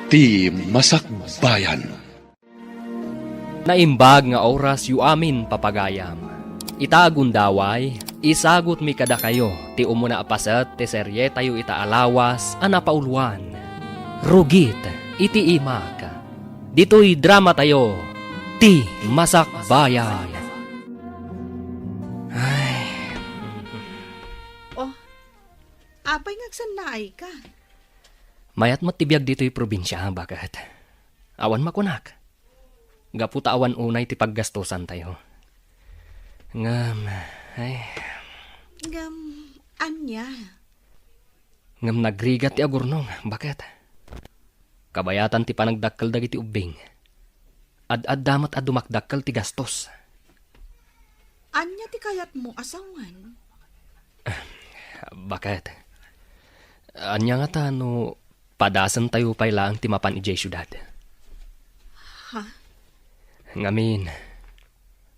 Ti Masakbayan. Naimbag nga oras yu amin papagayam. Itagundaway, isagot mi kada kayo, ti umuna apasat, ti serye tayo itaalawas, anapauluan. Rugit, iti imag. Dito'y drama tayo, ti Masakbayan. Ay, Oh, apay ngagsanay ka. mayat matibiyag dito'y probinsya, bakit? Awan makunak. Gaputa awan unay ti paggastosan tayo. Ngam, ay, Ngam, anya. ngam nagrigat ti agurnong, bakit? Kabayatan ti panagdakkel dagiti ubing. Ad damat ad dumakdakkel ti gastos. Anya ti kayat mo asawan. Bakit? Anya nga ta no padasan tayo pay lang ti mapan ijay syudad. Ha? Ngamin,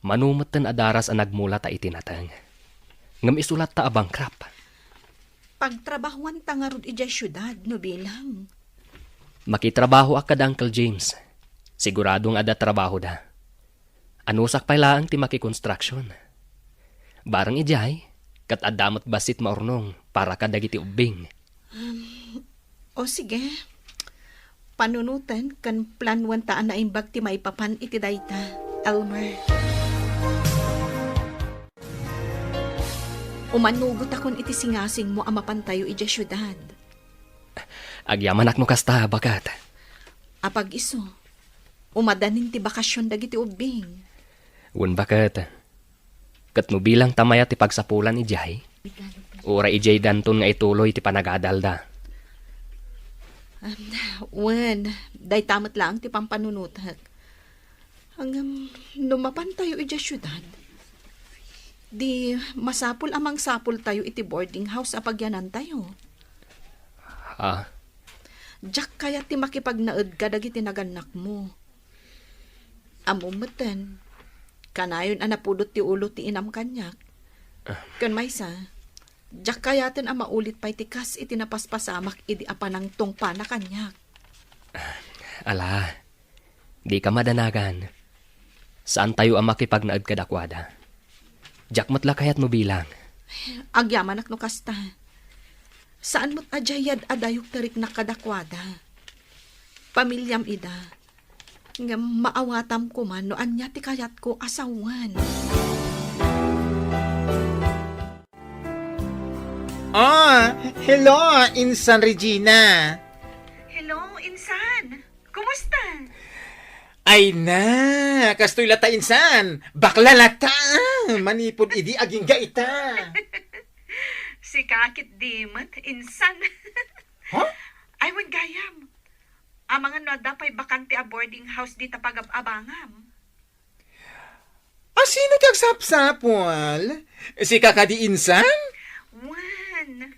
manumatan adaras ang nagmula ta itinatang. Ngam isulat ta abang krap. Pagtrabahuan tangarod ijay syudad, no bilang. Makitrabaho ak kada Uncle James. Siguradong ada trabaho da. Anusak pay lang ti makikonstruksyon. Barang ijay, kat adamat basit maurnong para kadagiti ubing. O sige. Panunutan kan planwan taan na imbag ti maipapan iti dayta, Elmer. Umanugot akon iti singasing mo amapan tayo iti syudad. Agyaman ak no kasta, bakat. Apag iso, umadanin ti bakasyon dagiti ubing. Un bakat. Kat no bilang tamaya ti pagsapulan ijay. Ura ijay danton nga ituloy ti panagadalda. Wen, day tamat lang ti pampanunutak. Hanggang lumapan tayo iti syudad. Di masapul amang sapul tayo iti boarding house apagyanan tayo. Ha? Diyak kaya ti makipagnaed ka dagiti naganak mo. Amumeten, kanayon anapudot ti ulo ti inam kanyak. Kan maysa, diyak kayaten ang maulit pa'y tikas iti napaspasamak iti apanang tungpa na kanyak. Ala, di ka madanagan. Saan tayo ang makipagnaad kadakwada? Diyak matla kayat mo bilang. Agyaman ak no kasta. Saan mo't ajayad adayok tarik na kadakwada? Pamilyam ida. Nga maawatam ko man no anya ti kayat ko asawan. Hello, Insan Regina. Hello, Insan. Kumusta? Ay na, kastoy lata Insan. Bakla lata. Manipod idi aging gaita. Si kakit dimat, Insan. Huh? Ay, wan gayam. Ang mga noda pa'y bakante a boarding house di tapagab-abangam. Sino kagsapsapol? Si kakadi Insan? Wan.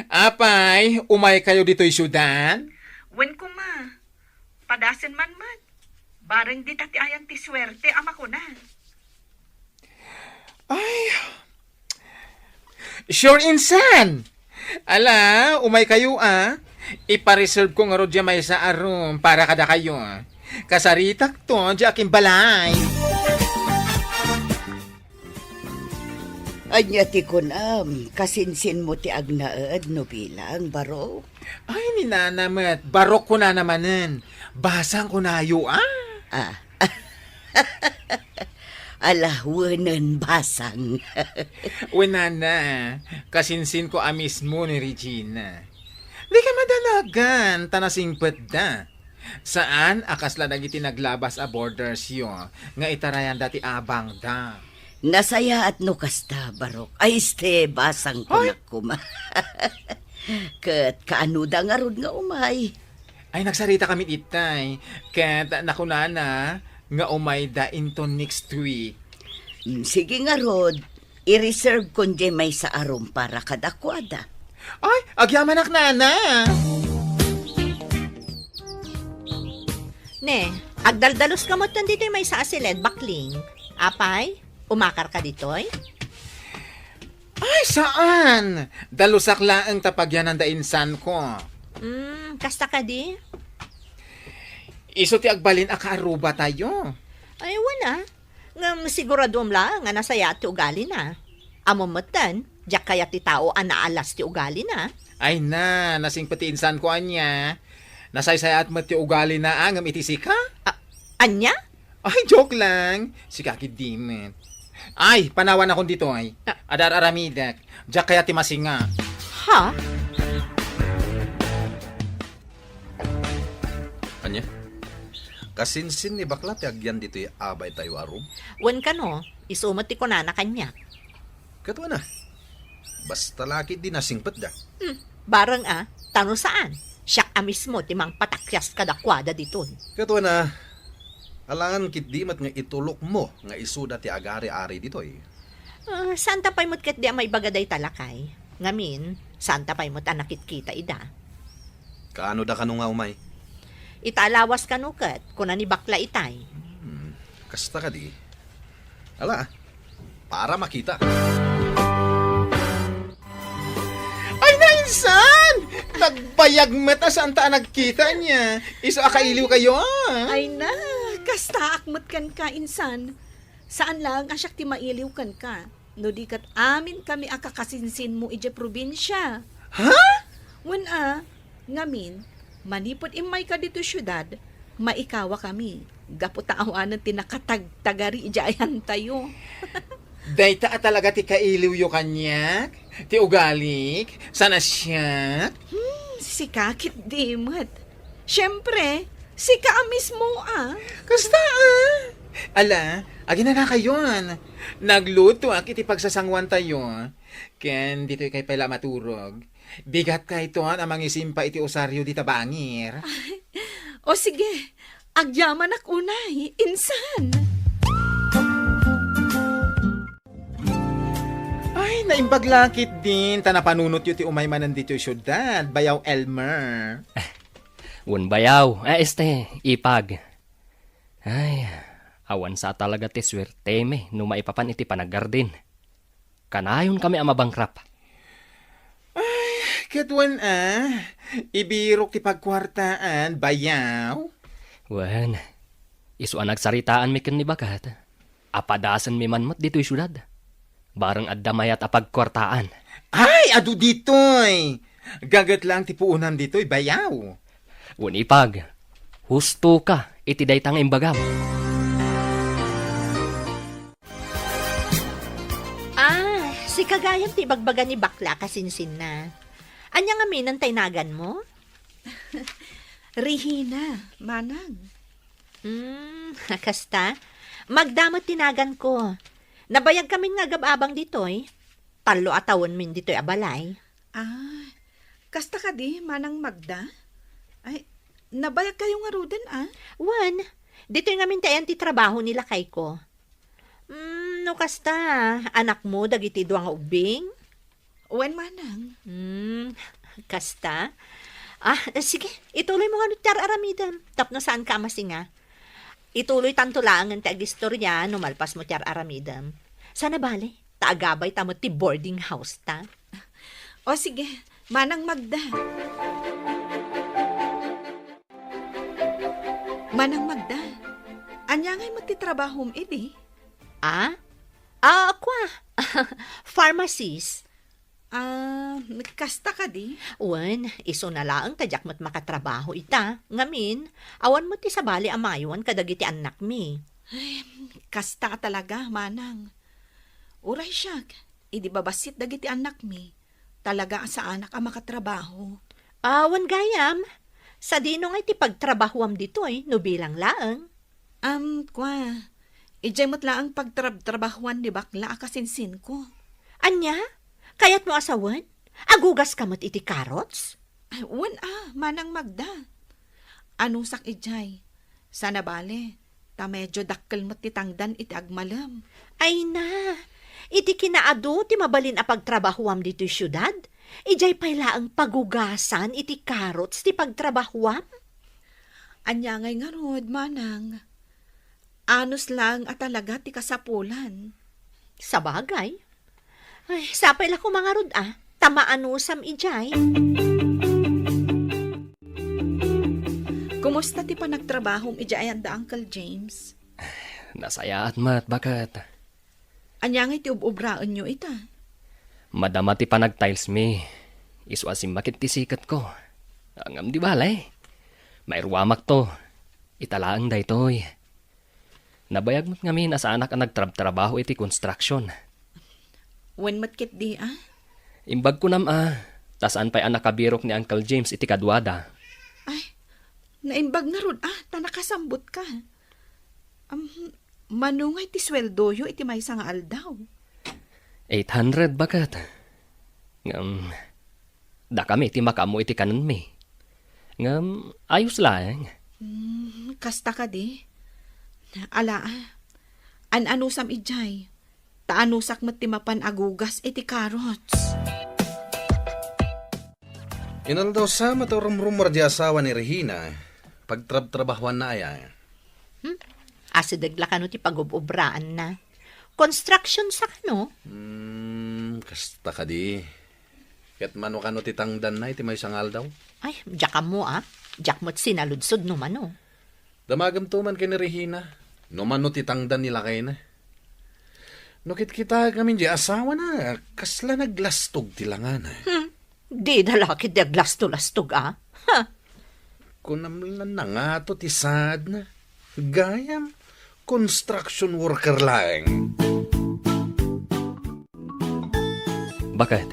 Apay, umay kayo dito'y syudad? Wan ko ma. Padasin man man. Barang di tati ayan ti swerte ama ko na. Ay, sure Insan. Ala, umay kayo Ipareserve ko nga ro dya may sa arum para kada kayo. Kasaritak to, dya aking balay. Anya ti kunam, kasinsin mo ti agnaed no bilang baro. Ay, ninanamat. Barok ko na namanen. Basang ko na ayo, Alawanan basang. Wenana, kasinsin ko mismo ni Regina. Di ka madalagan, tanasingpet da. Saan akasla dagiti naglabas a borders yo, nga itarayan dati abang da. Nasaya at no kasta barok. Ay este basang kunak kuma. Kat kaanuda nga rod nga umay. Ay, nagsarita kami itay. Kat nakunana, nga umay da into next week. Sige nga rod, i-reserve kon di may sa arum para kadakwada. Ay, agyaman ak nana. Ne, agdaldalos ka mo dito may sa asiled, bakling. Apay, umakar ka ditoy? Ay, saan? Dalusak laang tapagyanan da insan ko. Kasta ka di? Iso ti agbalin akaaruba tayo. Ay, wala. Ngam siguradom lang nga nasaya ti ugali na. Amamatan, diyak kaya ti tao anaalas ti ugali na. Ay na, nasing patiinsan ko anya. Nasaysaya at mati ugali na angam itisika? Anya? Ay, joke lang. Si Kaki Dimet. Ay, panawan akong dito ay. Adar aramidak. Diyak kaya ti masinga. Ha? Anya? Kasinsin ni bakla ti agyan dito abay tayo arum. Wan ka no, isumati ko na kanya. Katwa na. Basta laki di nasingpet da. Barang tano saan? Siya mismo timang patakyas kadakwada dito. Katwa na. Alangan kit di mat nga itulok mo nga isuda ti agari-ari dito eh. Santa pa'y mo't kat di may bagaday talakay. Ngamin, santa pa'y mo't anakit kita ida. Kaano da kanu nga umay? Italawas ka nukat, kuna ni bakla itay. Kasta ka di. Ala, para makita. Ay, nainsan! Nagbayag mata saan ta nagkita niya. Iso akailiw kayo Ay na, kasta akmat kan ka, insan. Saan lang asyak ti mailiw kan ka? No di kat amin kami akakasinsin mo ije probinsya. Ha? Wen ngamin, manipod imay ka dito syudad, maikawa kami. Gaputaawanan ti nakatagtagari ijayan tayo. Dayta talaga ti kailiw yo kanyak. Ti ugalik. Sana siya. Si Kakit Dimet. Siyempre, si ka mismo Kasta Ala, agi na kayon. Nagluto iti pagsasangwan tayo. Ken dito kay pala maturog. Bigat ka ito amang isimpa iti osaryo di tabangir. O sige, agyaman ak unay, insan. Ay, naimbaglakit din. Tanapanunot yu ti umay manan dito yung syudad. Bayaw Elmer. Un bayaw, ipag. Ay, awan sa talaga ti swerte me, no maipapan iti panagardin. Kanayon kami amabangkrap. Katwan ibirok ti pagkwartaan. Bayaw. Wen, isu nagsaritaan mi ken ni bakat. Apadasan mi manmat dito'y syudad. Barang addamayat apagkwartaan. Ay, adu ditoy. Gagat lang ti puunan ditoy. Bayaw. Un ipag, husto ka iti daytang imbagam. Si kagayam ti bagbaga ni bakla kasinsin na. Anya nga minan taynagan mo? Rihina, manang. Kasta, magdamot tinagan ko. Nabayag kami nga gababang ditoy. Talo atawon min ditoy abalay. Kasta ka di, manang Magda? Ay, nabayag kayo nga ruden Wan, ditoy nga min tayan ti trabaho nila kay ko. No kasta, anak mo dagiti duang ubing? Wen manang. Kasta? Sige, ituloy mo nga nutyar aramidam. Tapno saan ka masinga? Ituloy tanto lang ang tagistorya numalpas mo tyar aramidam. Sana bale, taagabay tamo ti boarding house ta. O sige, manang Magda. Manang Magda, anya ngay magtitrabahom edi? Aqua. Pharmacist. Kasta ka di? Wan, iso na lang tadyak mo't makatrabaho ita. Ngamin, awan mo ti sabali amayon kadagiti anak mi. Kasta ka talaga, manang. Uray siya, idi babasit dagiti anak mi. Talaga sa anak ang makatrabaho. Wan gayam. Sa dino nga iti pagtrabahuam ditoy, no bilang laang. Ijay mo't laang pagtrabahuan ni bakla akasinsin ko. Anya? Kayat mo asawan? Agugas ka mo't iti karots? Ay, manang Magda. Anusak ijay? Sana bale, ta medyo dakkel mo't titangdan iti agmalam. Ay na, iti kinaado ti mabalin a pagtrabahuam dito syudad? Ijay pala ang pagugasan iti karots ti pagtrabahuam? Anya ngay nga rod, manang. Anos lang at talaga ti kasapulan. Sa bagay. Ay, sapay la ko mga rod Tamaanusam ijay. Kumusta ti pa nagtrabahong ijaayan da Uncle James? Nasaya at mat, bakit? Anyang iti ubraan nyo ita. Madama ti panag-tiles mi. Isu asim makit ti sikat ko. Angam di balay. Mairwamak to. Italaang daytoy. Nabayag mo't ngamin asa anak ang nagtrabaho iti construction. When matkit di Imbag ko tasaan pa'y anak kabirok ni Uncle James iti kadwada. Ay, naimbag na rod tanakasambot ka. Manungay ti sweldo yo iti may nga aldaw. 800 bakat. Da kami iti makamu iti kanon mi. Ayos lang. Kasta ka di. Ala, anusam ijay. Taanusak mat ti mapan agugas iti carrots. Inal daw sa rumor di asawa ni Regina. Pagtrabahuan na aya. Asidagla ka no ti pagububraan na. Construction sa kano? Kasta ka di. Kat mano ka no titangdan na iti may sangal daw. Ay, diyak mo Diyak mo't sinaludsod no mano. Damagam tuman kay ni Regina. No mano titangdan nila kay na. Nukit kita kami di asawa na. Kasla naglastog tilangan. Di dalaki di aglasto-lastog Kunamlan na nga to ti sad na. Gayam. Construction worker lang. Bakit?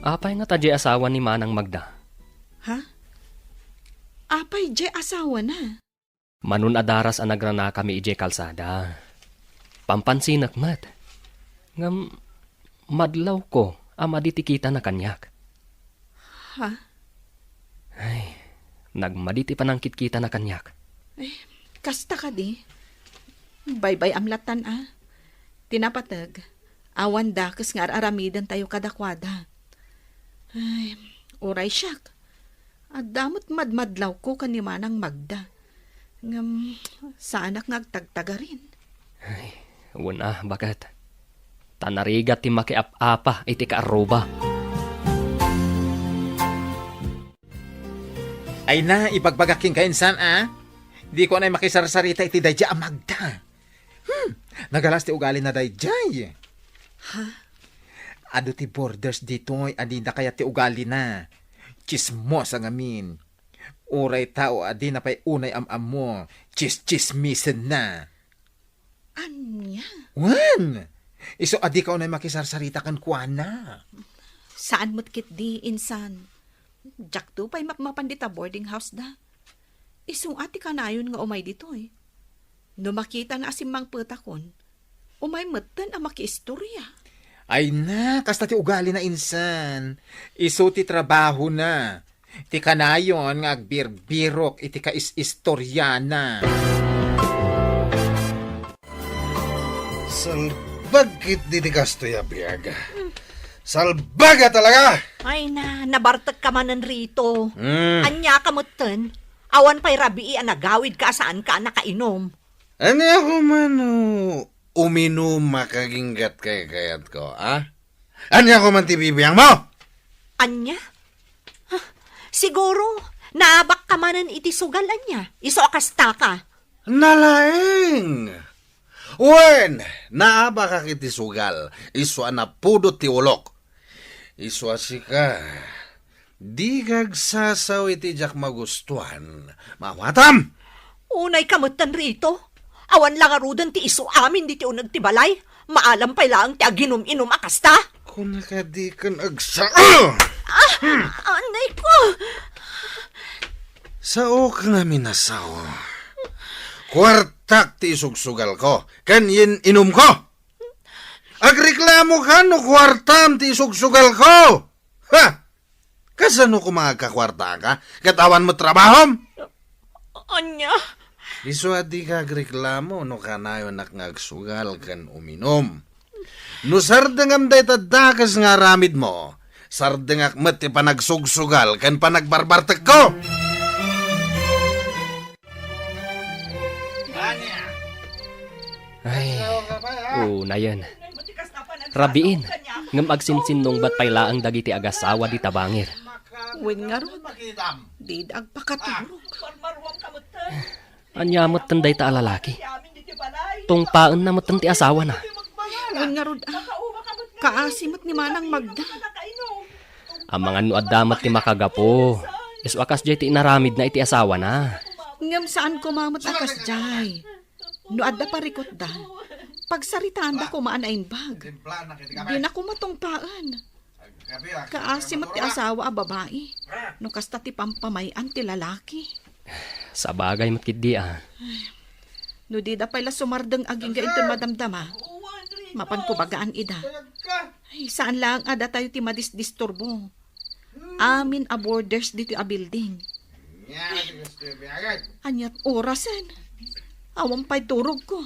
Apay nga tadya asawa ni Manang Magda. Ha? Apay jay asawa na. Manun adaras ang nagrana kami ije kalsada. Pampansinak mat. Ngam madlaw ko amaditikita na kanyak. Ha? Ay, nagmaditi panangkit kita na kanyak. Kasta ka di. Bye-bye amlatan Tinapatag. Awan dakas nga aramidan tayo kadakwada. Ay, oray siyak. At damot madmadlaw ko kanimanang Magda. Ngam, sa anak ngagtagtaga rin. Ay, wala, bakit? Tanarigat ti makiap-apa iti kaaruba. Ay na, ipagbagaking kainsan, Di ko na makisarsarita iti dayja ang Magda. Nagalas ti ugali na dayjay. Ha? Ado ti borders dito'y adi na kaya ti ugali na. Chismos ang amin. Uray tao adi na pa'y unay am-am mo. Chismisen na. Anya? Wan! Iso adi ka unay makisarsarita kan kuana. Saan mo't kit di, insan? Jak to pa'y mapmapandita boarding house da. Isong ati ka na yun nga umay dito No makita na asimang putakon, umay matan ang makiistorya. Ay na, kasta ti ugali na insan. Iso ti trabaho na. Ti kanayon nga agbirbirok iti kais-istoryana. Salbagit di kasto ya biyaga. Salbaga talaga! Ay na, nabartag ka manan rito. Anya ka mutan. Awan pa'y rabii nagawid ka saan ka nakainom. Ano ako man uminom makaginggat kay kayat ko, Ano ako man tibibiyang mo? Anya? Siguro, naabak ka manan iti sugal anya. Iso akasta ka. Nalaeng! Wen! Naaba ka kiti sugal. Iso anapudot ti ulok. Iso asika. Di kagsasaw iti jak magustuhan. Mawatam! Unay kamutan rito. Awan lang arudan ti iso amin di ti unag ti balay. Maalam pa lang ti aginom-inom akasta. Kung nakadikan agsa... Anay ko! Sao ka nga minasaw. Kwartak ti isugsugal ko. Kanyin inom ko. Agreklamo ka no kwartam ti isugsugal ko. Ha? Kasano ko magkakwarta ka? Katawan mo trabahom? Anya? Iso adi ka agreklamo no kanayo nakngagsugal kan uminom. No sardengam day tadakas nga ramid mo. Sardengak met ti panagsugsugal kan panagbarbartek ko. Ay, na yan. Rabiin, ngam agsinsinong ba't paylaang dagiti agasawa di tabangir. Wen nga ron. Di agpakaturok. Anya mo't tanday ta alalaki. Tungpaan na mo't ti asawa na. Ngun nga rod, kaasimot ni Manang Magda. Ang mga nuad damat ti makagapo. Iswakas jay ti inaramid na iti asawa na. Ngam saan ko mamot akas jay. Nuad da parikot da. Pagsaritaan da ko maanayin bag. Di na ko matungpaan. Kaasimot ti asawa a babae. No kasta ti pampamayan ti lalaki. Sa bagay mo't kit di No di da pala sumardeng aging gaitun madamdama. Mapan ko bagaan ida. Ay, saan lang ada tayo ti madisdisturbo. Amin a borders dito a building. Anyat orasan. Awang pa'y turog ko.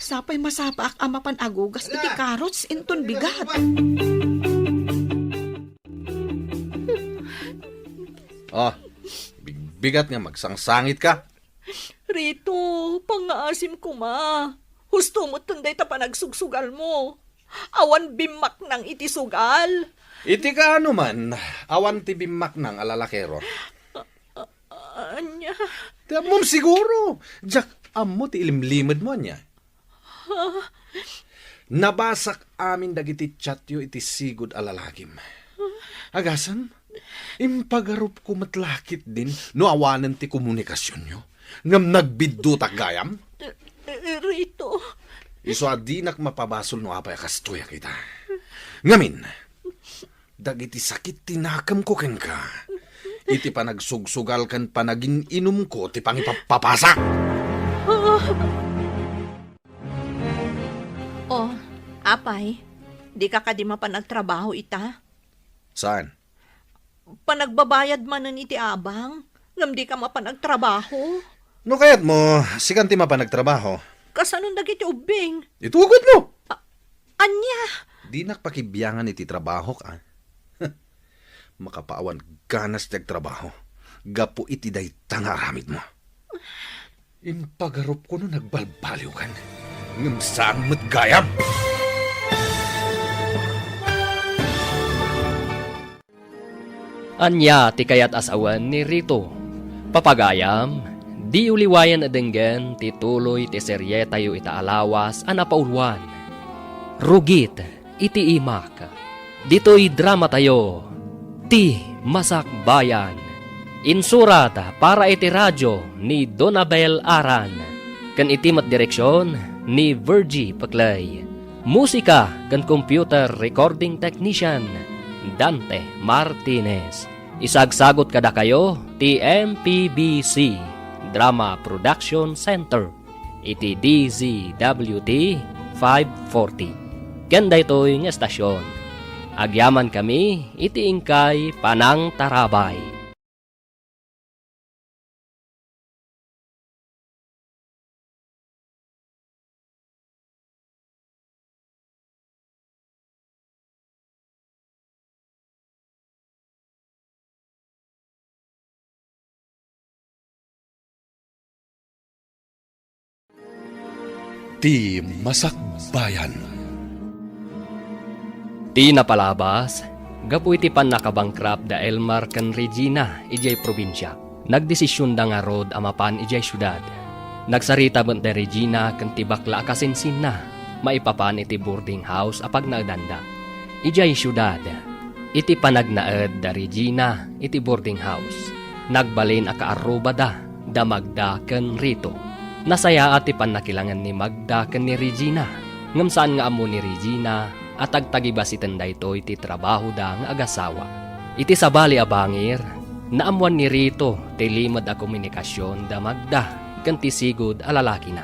Sapay masapaak amapan agugas iti carrots inton bigat. Oh, bigat nga magsangsangit ka. Rito, pangaasim ko ma. Husto mo tunday ta panagsugsugal mo. Awan bimak ng iti sugal. Iti ka ano man, awan ti bimak ng alalakero. Anya, Mom siguro, Jack, amo ti ilimlimad mo niya. Nabasak amin dagiti chatyo iti sigod alalagim. Agasan, impagarup ko matlakit din no awanan ti komunikasyon nyo. Ngam nagbiddo gayam. Rito. Iso adinak mapabasol no apay kastoya kita. Ngamin, dagiti sakit tinakam ko ken ka. Iti panagsugsugal kan panagin inum ko ti pangipapapasa. Oh, apay, di ka kadima pa nagtrabaho ita? Saan? Panagbabayad man nun iti abang, ngam di ka mapanagtrabaho. No kayat mo, sikan ti mapanagtrabaho. Kasanong dagiti ubing? Itugod mo! Anya? Di nakpakibiyangan iti trabaho ka. Makapaawan ganas ti trabaho. Gapo iti day tangaramid mo. Impagarup ko no nagbalbaliw kan. Ngam saan mo't gayam? Anya ti kayat asawan ni Rito. Papagayam, di uliwayan adenggen ti tuloy ti serye tayo itaalawas anapaulwan. Rugit iti imak. Dito'y drama tayo. Ti Masak Bayan. Insurat para iti radyo ni Donabel Aran. Kan iti mat direksyon ni Virgie Paclay. Musika kan computer recording technician Dante Martinez. Isagsagot kada kayo ti MPBC Drama Production Center iti DZWT 540. Kanda ito'y nga estasyon. Agyaman kami iti ingkay Panang Tarabay. Ti Masak Bayan. Ti napalabas, gapu iti pan nakabangkrap da Elmar kan Regina, ijay probinsya. Nagdesisyon da nga rod amapan ijay syudad. Nagsarita man da Regina kan tibakla akasinsin na, maipapan iti boarding house apag naadanda. Ijay syudad, iti panagnaed da Regina, iti boarding house. Nagbalin akaaruba da Magda kan Rito. Nasaya ati pan nakilangan ni Magda kan ni Regina. Ngam saan nga amo ni Regina, at agtagiba si tanda ito iti trabaho da nga agasawa. Iti sabali abangir, naamuan ni Rito ti limad a komunikasyon da Magda kan ti sigod a lalaki na.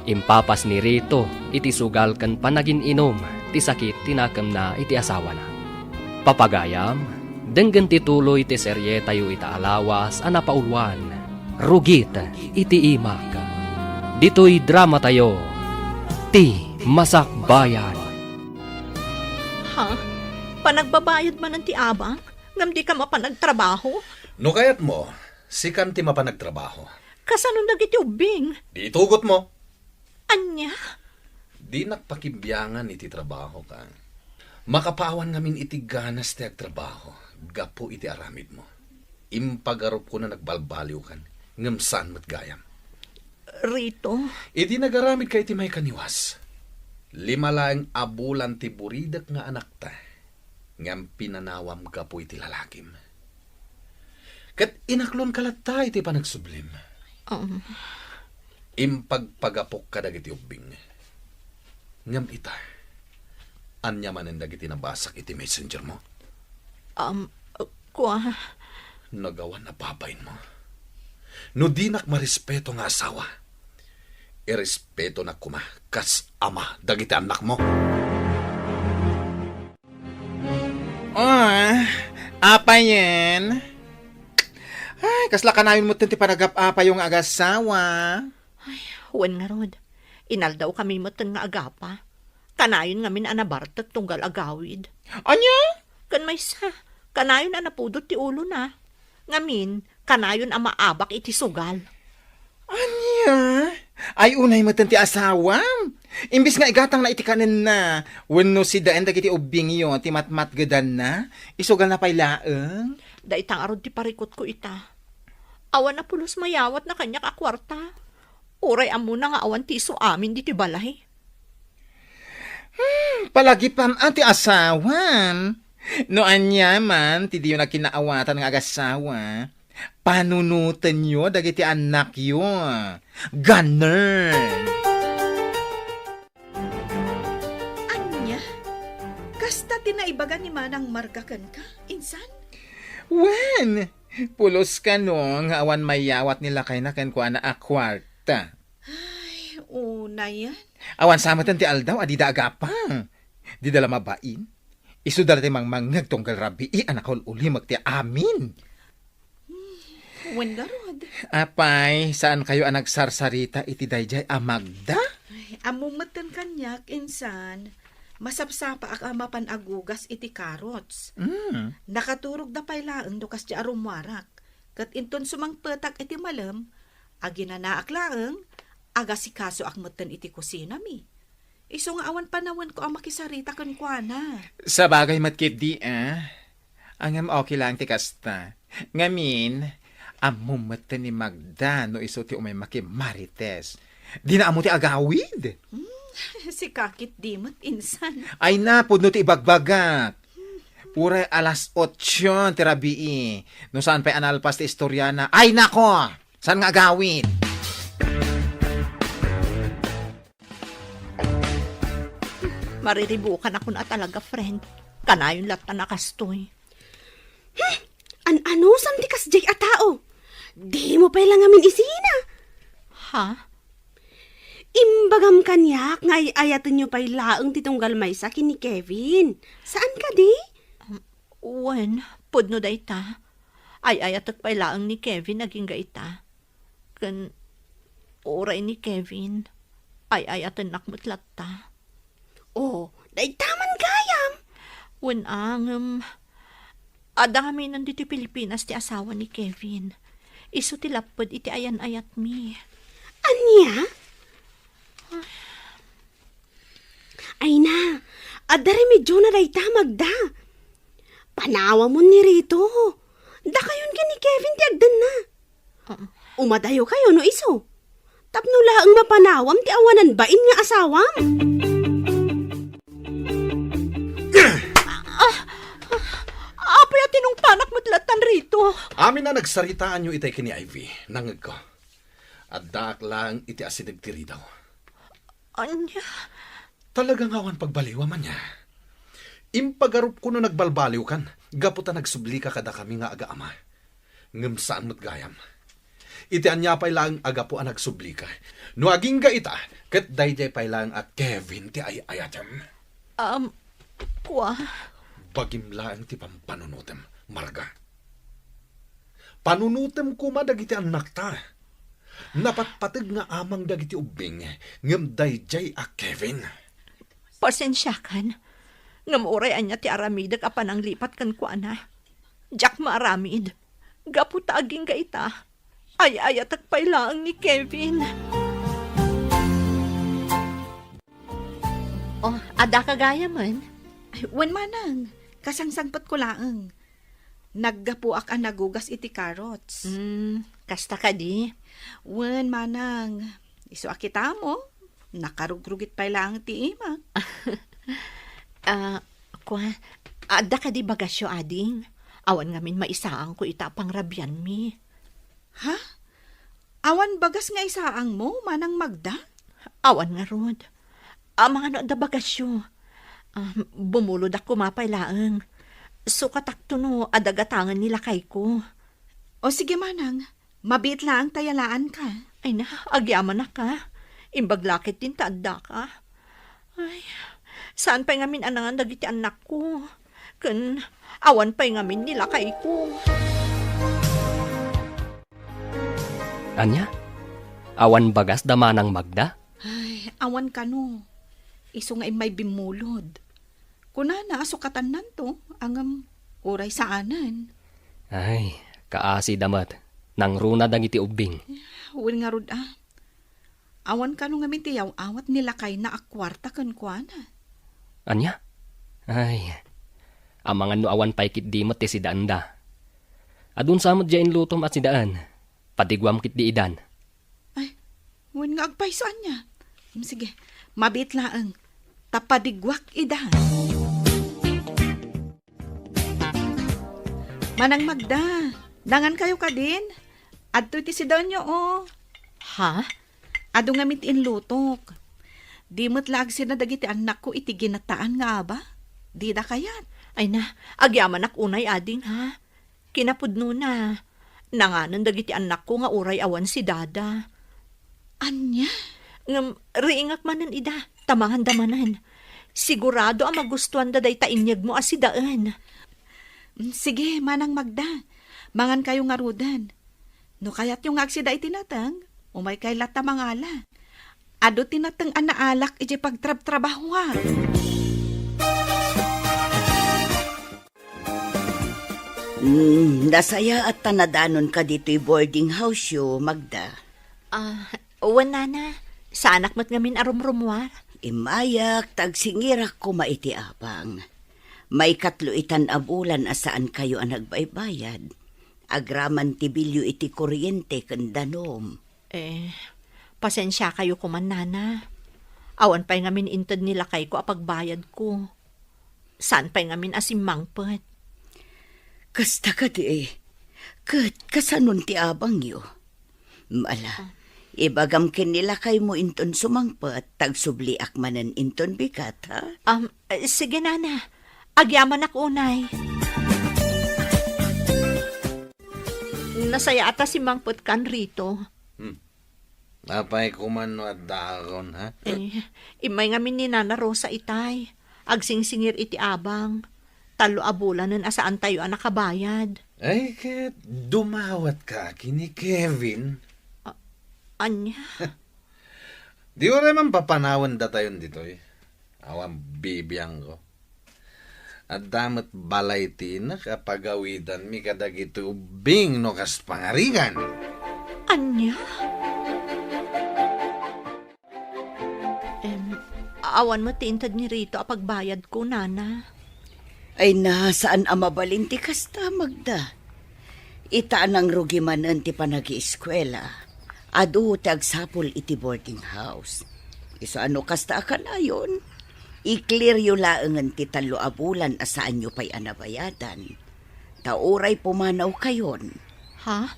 Impapas ni Rito iti sugal kan panagin inom ti sakit tinakam na iti asawa na. Papagayam, denggan ti tuloy ti serye tayo itaalawas a napaulwan. Rugit iti imak. Dito'y drama tayo. Ti Masak Bayan. Ha? Panagbabayad man ti abang? Ngam di ka mapanagtrabaho? No kayat mo, sikan ti mapanagtrabaho. Kasanong dagiti ubing? Di itugot mo. Anya? Di nakpakibyangan iti trabaho ka. Makapawan ngamin iti ganas ti agtrabaho. Gapo iti aramid mo. Impagarup ko na nagbalbaliw kan. Ngam saan mat gayam. Rito, Iti nagaramid kay ti may kaniwas. 5 lang abulan ti buridak nga anak ta. Ngam pinanawam ka po iti lalakim. Kat inaklon kalata iti panagsublim. Impagpagapok ka dagiti ubing. Ngam ita. Anya manen dagiti nabasak iti messenger mo. Kwa, Nagawan na babayin mo. No di nak marespeto nga asawa. Irespeto na kuma kas ama dagiti anak mo. Apa yan? Ay, kasla ka namin mo ti panagap-apa yung agasawa. huwan nga rod. Inal daw kami matan nga agapa. Kanayon nga min anabartag tunggal agawid. Anya? Kan may sa, kanayon anapudot ti ulo na. Ngamin, kanayon ang maabak iti sugal. Anya? Ay, unay mo ti asawa. Imbis nga igatang na itikanin na. Wano si daan dagiti ubing yun, ti matmatgadan na. Isugal na pay laeng. Daitang arod ti parikot ko ita. Awan na pulos mayawat na kanyak akwarta. Uray amo na nga awan ti iso amin di ti balay. Palagi pam ti asawan. No anya man, ti diyo na kinaawatan ng agasawa. Panunutan nyo dagiti anak yo. Ganun. Anya? Kasta tinaibagan ni Manang margakan ka, insan? Wen, pulos ka no, nga awan mayawat nila kay nakan ko na akwarta. Ay, una yan. Awan samatan ti aldaw, adida agapa. Di dala mabain. Isu dala ti mangmangag tunggal rabi, anakol uli magti amin. Wanda rod. Apay, saan kayo ang nagsarsarita iti dayjay amagda? Ay, amumatan kanyak, insan. Masapsapa ak amapan agugas iti karots. Nakaturog na pailaan do kas di arumwarak. Kat inton sumangpetak iti malam, aginanaak laeng, aga si kaso akmatan iti kusina mi. Iso nga awan panawan ko ang makisarita kan kuana. Sa bagay matkit di Angam okay lang ti kasta. Ngamin, amumatan ni Magda no iso ti umay maki Marites. Di na amo ti agawid. Si kakit dimot, insan. Ay na, pudno ti ibagbagak. Pura 8:00 ti rabii. No saan pa'y analpas ti istoryana. Ay nako! Saan nga agawid? Mariribukan ako na talaga, friend. Kanayon lat na nakastoy. Ano samtikas jay a tao? Di mo pa lang amin isina. Ha? Imbagam kanyak nga ayatan nyo pa'y laeng titunggal may sa ni Kevin. Saan ka di? Wen, pudno da ita. Ay ayatak pa'y laang ni Kevin naging gaita. Kan oray ni Kevin. Ay ayatan nakmutlat ta. Oh, day taman gayam. Wen adami nandito Pilipinas ti asawa ni Kevin. Isu ti lapod iti ayan-ayat mi. Anya? Ay na, adari medyo na day tamag da. Panawa mo ni Rito. Da kayon ni Kevin ti agdan na. Umadayo kayo no iso. Tapno laang mapanawam ti awanan bain nga asawam. Apay at tinong panak mutlatan Rito. Amin na nagsaritaan nyo itay kini Ivy. Nangag ko. At daak lang iti asidag tiri daw. Anya? Talagang awan pagbaliwa man niya. Impagarup ko no nagbalbaliw kan. Gaputa nagsubli ka kada kami nga aga-ama. Ngam saan mo't gayam. Iti anya pa'y lang aga po ang nagsubli ka. No aging ga ita, kat dayjay pa'y lang at Kevin ti ayatem. Kwa? Bagim lang ti pampanunutem, Marga. Panunutem ko madagiti anak ta. Napatpatag nga amang dagiti ubing, ngam dayjay a Kevin. Pasensyakan. Ngam oray anya ti aramidag apan ang lipat kan kuana. Jack maaramid. Gaputa aging gaita. Ay ayatak pa'y laang ni Kevin. Oh, ada kagaya man. Ay, wan manang. Kasangsangpat ko laeng. Naggapuak ang nagugas iti karots. Kasta ka di. Wan manang. Iso akita mo, nakarugrugit pa lang ti ima. Adda ka di bagasyo, ading. Awan ngamin maisaan ko ita pang rabyan mi. Ha? Awan bagas nga isaang mo, manang Magda? Awan nga, Rod. Mga no, da bagasyo. Bumulod ako mapailaang. So katakto no, adagatangan nila kay ko. O sige manang, mabit lang tayalaan ka. Ay na, agyaman na ka. Imbaglakit din taadda ka. Ay, saan pa ngamin anangan dagiti anak ko? Kun, awan pa ngamin nila kay ko. Anya? Awan bagas damanang Magda? Ay, awan ka no. Iso nga may bimulod. Kunana, asukatan nanto, ang uray saanan. Ay, kaasi damat. Nang runa dagiti ubing. Uwin nga rod Awan ka no nga mintiyaw, awat nila kay na akwarta kan kuana. Anya? Ay, amangan no awan paikit di mo ti si Daanda. Adun samot dyan lutom at si Daan. Patigwam kit di idan. Ay, uwin nga agpaisaan niya. Sige, mabit laang. Tapadigwak idahan. Manang Magda, dangan kayo ka din. Adto ti si Donyo, oh. Ha? Ado nga mitin lutok. Di mo't lag sinadagiti anak ko iti ginataan nga ba? Di da kayat. Ay na, agyaman ak unay ading ha. Kinapudno na. Nanganan dagiti anak ko nga uray awan si Dada. Anya? Riingak manan ida, tamangan damanan. Sigurado ang magustuhan da day tainyag mo as si Daan. Sige, Manang Magda. Mangan kayo nga rudan. No kayat yung agsida itinatang, umay kay lata mangala. Ado tinatang anaalak iti pagtrab-trabaho ha. Nasaya at tanadanon ka dito'y boarding house yo, Magda. Uwan na. Sa anak mo't ngamin arumrumwar. Imayak, tagsingirak ko maiti apang. May katluitan abulan asaan kayo ang nagbaybayad. Agraman ti bilyo iti kuryente kandanom. Pasensya kayo kuman, nana. Awan pa'y ngamin intad nila kay ko apagbayad ko. Saan pa'y ngamin asimangpet? Kasta ka di kasanon ti abang yo. Mala, ibagam kin nila kay mo inton sumangpet, tagsubliak manan inton bigat, ha? Sige, nana. Agyaman ak unay. Nasaya ata si Mangpet kan rito. Napay kumano at daron, ha? Imay ngamin ni Nana Rosa itay. Agsingsingir iti abang. Talo abulanan asaan tayo ang nakabayad. Ay, ket dumawat ka kini Kevin. Anya? Di ko rin man papanawan da tayo dito, eh. Awang bibiyang ko. At damat balay tina kapagawidan mi kadagito ubing no kas pangarigan. Anya? Awan mo tintad ni Rito apagbayad ko, nana. Ay na, saan ang mabalinti kasta, Magda? Itaan ang rugi manan ti panag-ieskwela. Adu tagsapol iti boarding house. Iso ano kasta ka na yun? I-clear yu laangan ti talo abulan asaan yu pa'y anabayadan. Tauray pumanaw kayon. Ha?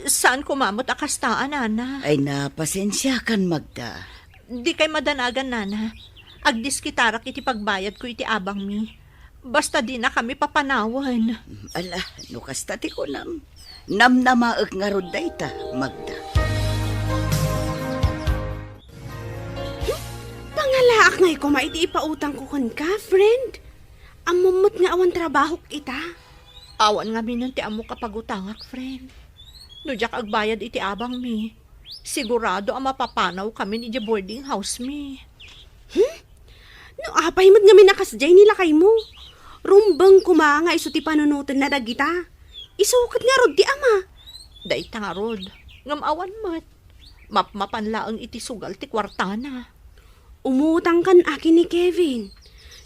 Saan kumamot akastaan, nana? Ay na, pasensya kan, Magda. Di kay madanagan, nana. Agdiskitarak iti pagbayad ko iti abang mi. Basta di na kami papanawan. Ala, no kasta ti ko nam. Namnamaak nga rod dayta, Magda. Pangalaak ngay ko maiti ipautang ko kan ka, friend. Amumot nga awan trabaho kita. Awan nga minun ti amo kapagutangak, friend. No jak agbayad iti abang mi. Sigurado ang mapapanaw kami ni boarding house mi. No apay mo't nga minakasjay nila kay mo. Rumbang kumanga iso ti panunutan na dagita. Isukat nga rod ti ama. Day nga rod. Ngam awan mat. Mapmapanlaang iti sugal ti kwartana. Umutang kan akin ni Kevin.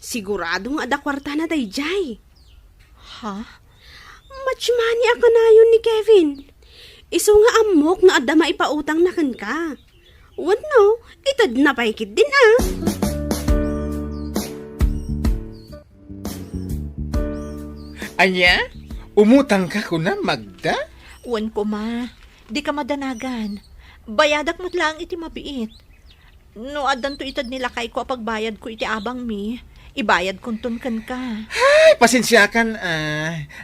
Siguradong ada kwartana day jay. Ha? Much money ako na yun ni Kevin. Iso nga amok nga ada maipautang na kan ka. Wano, itad na paikit din ha. Anya? Umutang ka ko na, Magda? Uwan ko ma, di ka madanagan. Bayadak mo't lang iti mabiit. No adan to itad nila kay ko pagbayad ko iti abang mi, ibayad kuntun kan ka. Ay, pasensya kan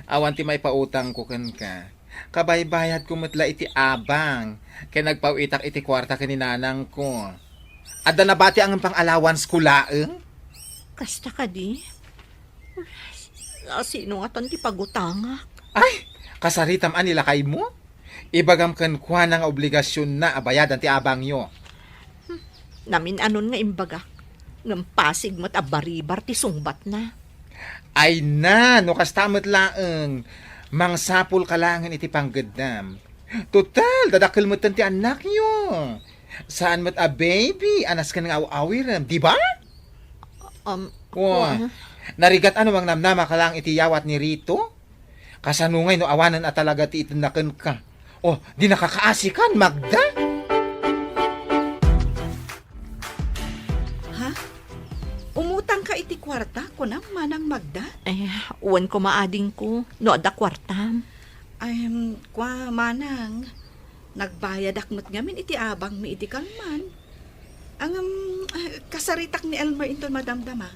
awan ti may pautang ko kan ka. Kabay-bayad ko matla iti abang. Kaya nagpawitak iti kwarta kaninanang ko. Adda na bati ang pang allowance ko laeng? Kasta ka di? Sino nga tan ti pagutanga? Ay, kasaritam anila kay mo? Ibagam kan kwa ng obligasyon na abayadan ti abang yo. Namin anon nga imbaga. Ngam pasig mo't abaribar ti sungbat na. Ay na, no kastamot laeng. Mangsapol kalangan iti panggedam. Total, dadakil mo ti anak yo. Saan mo't a baby? Anas ka ng aw-awiram, di ba? Wow. Narigat ano mang namnama ka lang iti yawat ni Rito? Kasanungay no awanan at talaga ti itinakan ka. Oh, di nakakaasikan, Magda? Ha? Umutang ka iti kwarta ko na manang Magda? Uwan ko maading ko, no ada kwartam. Ay, kwa manang, nagbayad akmat ngamin iti abang mi iti kalman. Ang kasaritak ni Elmer inton madamdama.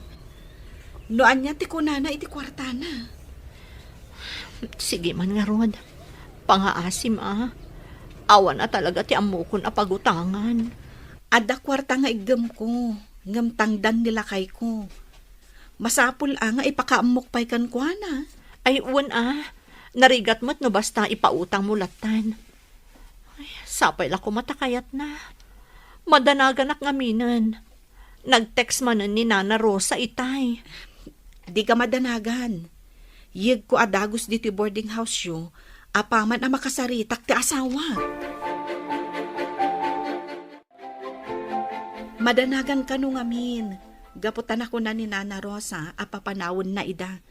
Noan niya ti kunana iti kwarta na. Sige man nga Rod. Pangaasim Awan na talaga ti amukon a pagutangan. Ada kwarta nga igam ko. Ngam tangdan nila kay ko. Masapul nga ipakaamok pay kan kuana. Ay uwan narigat mo't no basta ipautang mo latan. Ay, sapay la ko matakayat na. Madanagan ak ngaminan. Nag-text manan ni Nana Rosa itay. Di ka madanagan. Yeg ko adagos diti boarding house yo. Apaman ang makasaritak ti asawa. Madanagan ka nung amin. Gaputan ako na ni Nana Rosa, apapanawon na ida.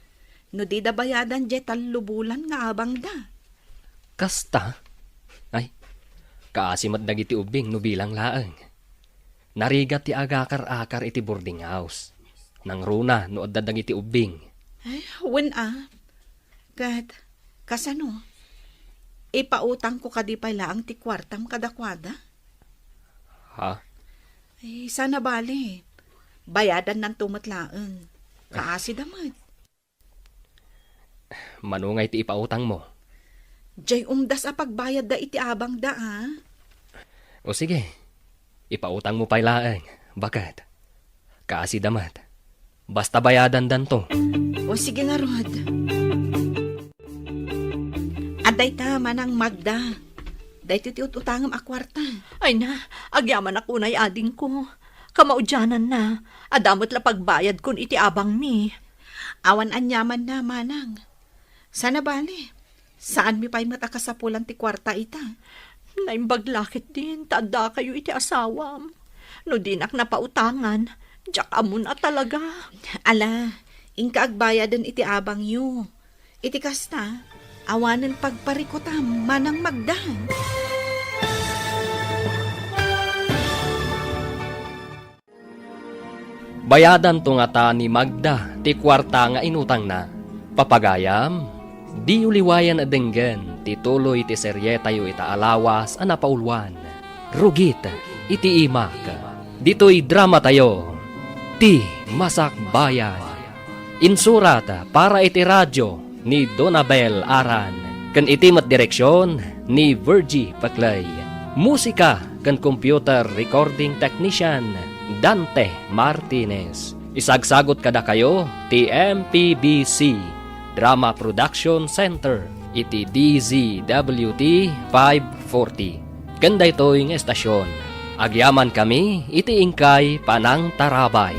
No di da bayadan jet lubulan nga abang da. Kasta? Ay, kaasimat dagiti ubing no bilang laeng. Narigat ti agakar-akar iti boarding house. Nang runa no adda dagiti ubing. Ay, when kasano? Ipautang ko kadipay laang ti kwartam kadakwada? Ha? Ay, sana bali. Bayadan ng tumatlaan. Kaasi damat. Manungay ti ipautang mo. Jay umdas a pagbayad da iti abang da O sige, ipautang mo pay laeng. Bakit? Kaasi damat. Basta bayadan danto. O sige nga, Rod. Aday ta manang Magda. Day titiut-utangam akwarta. Ay na, agyaman ako na'y ading ko. Kamaudyanan na. Adamot la pagbayad kun iti abang mi. Awan anyaman na manang. Sana bali. Saan mi pa'y matakasapulan ti kwarta ita? Naimbaglakit din, tada kayo iti asawam. No dinak na pautangan, jak amon na talaga. Ala, ingka agbayadan iti abang yu. Iti kasta, awanan pagparikutam manang Magda. Bayadan to nga ta ni Magda, ti kwarta nga inutang na. Papagayam, di uliwayan adenggen, ti tuloy ti serye tayo ita alawas, anapaulwan. Rugit, iti imak. Dito'y drama tayo, ti Masak Bayan. Insurat para iti radyo ni Donabel Aran. Kan itimat direksyon ni Virgie Paclay. Musika kan computer recording technician Dante Martinez. Isagsagot kada kayo ti MPBC Drama Production Center iti DZWT 540. Kanda ito'y ng estasyon. Agyaman kami iti ingkay Panang Tarabay.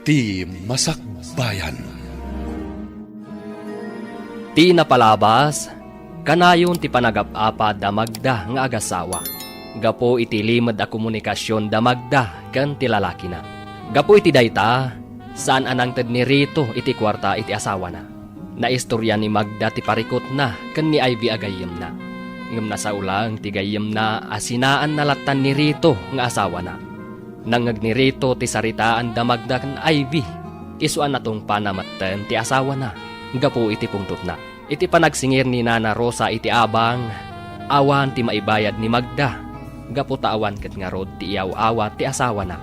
Ti Masak Bayan. Ti napalabas, kanayon ti panagap-apa da Magda nga agasawa. Gapo iti limad a komunikasyon da Magda kan ti lalaki na. Gapo iti dayta, saan anang ted ni Rito iti kwarta iti asawa na. Naistorya ni Magda ti parikot na kan ni Ivy agayem na. Ngem nasa ulang ti gayem na asinaan nalatan ni Rito nga asawa na. Nangag ni Rito ti saritaan da Magda kan Ivy, isuan natong panamatten ti asawa na. Gapo iti pungtot na. Iti panagsingir ni Nana Rosa iti abang, awan ti maibayad ni Magda. Gapo taawan ket nga rod ti iyaw-awa ti asawa na.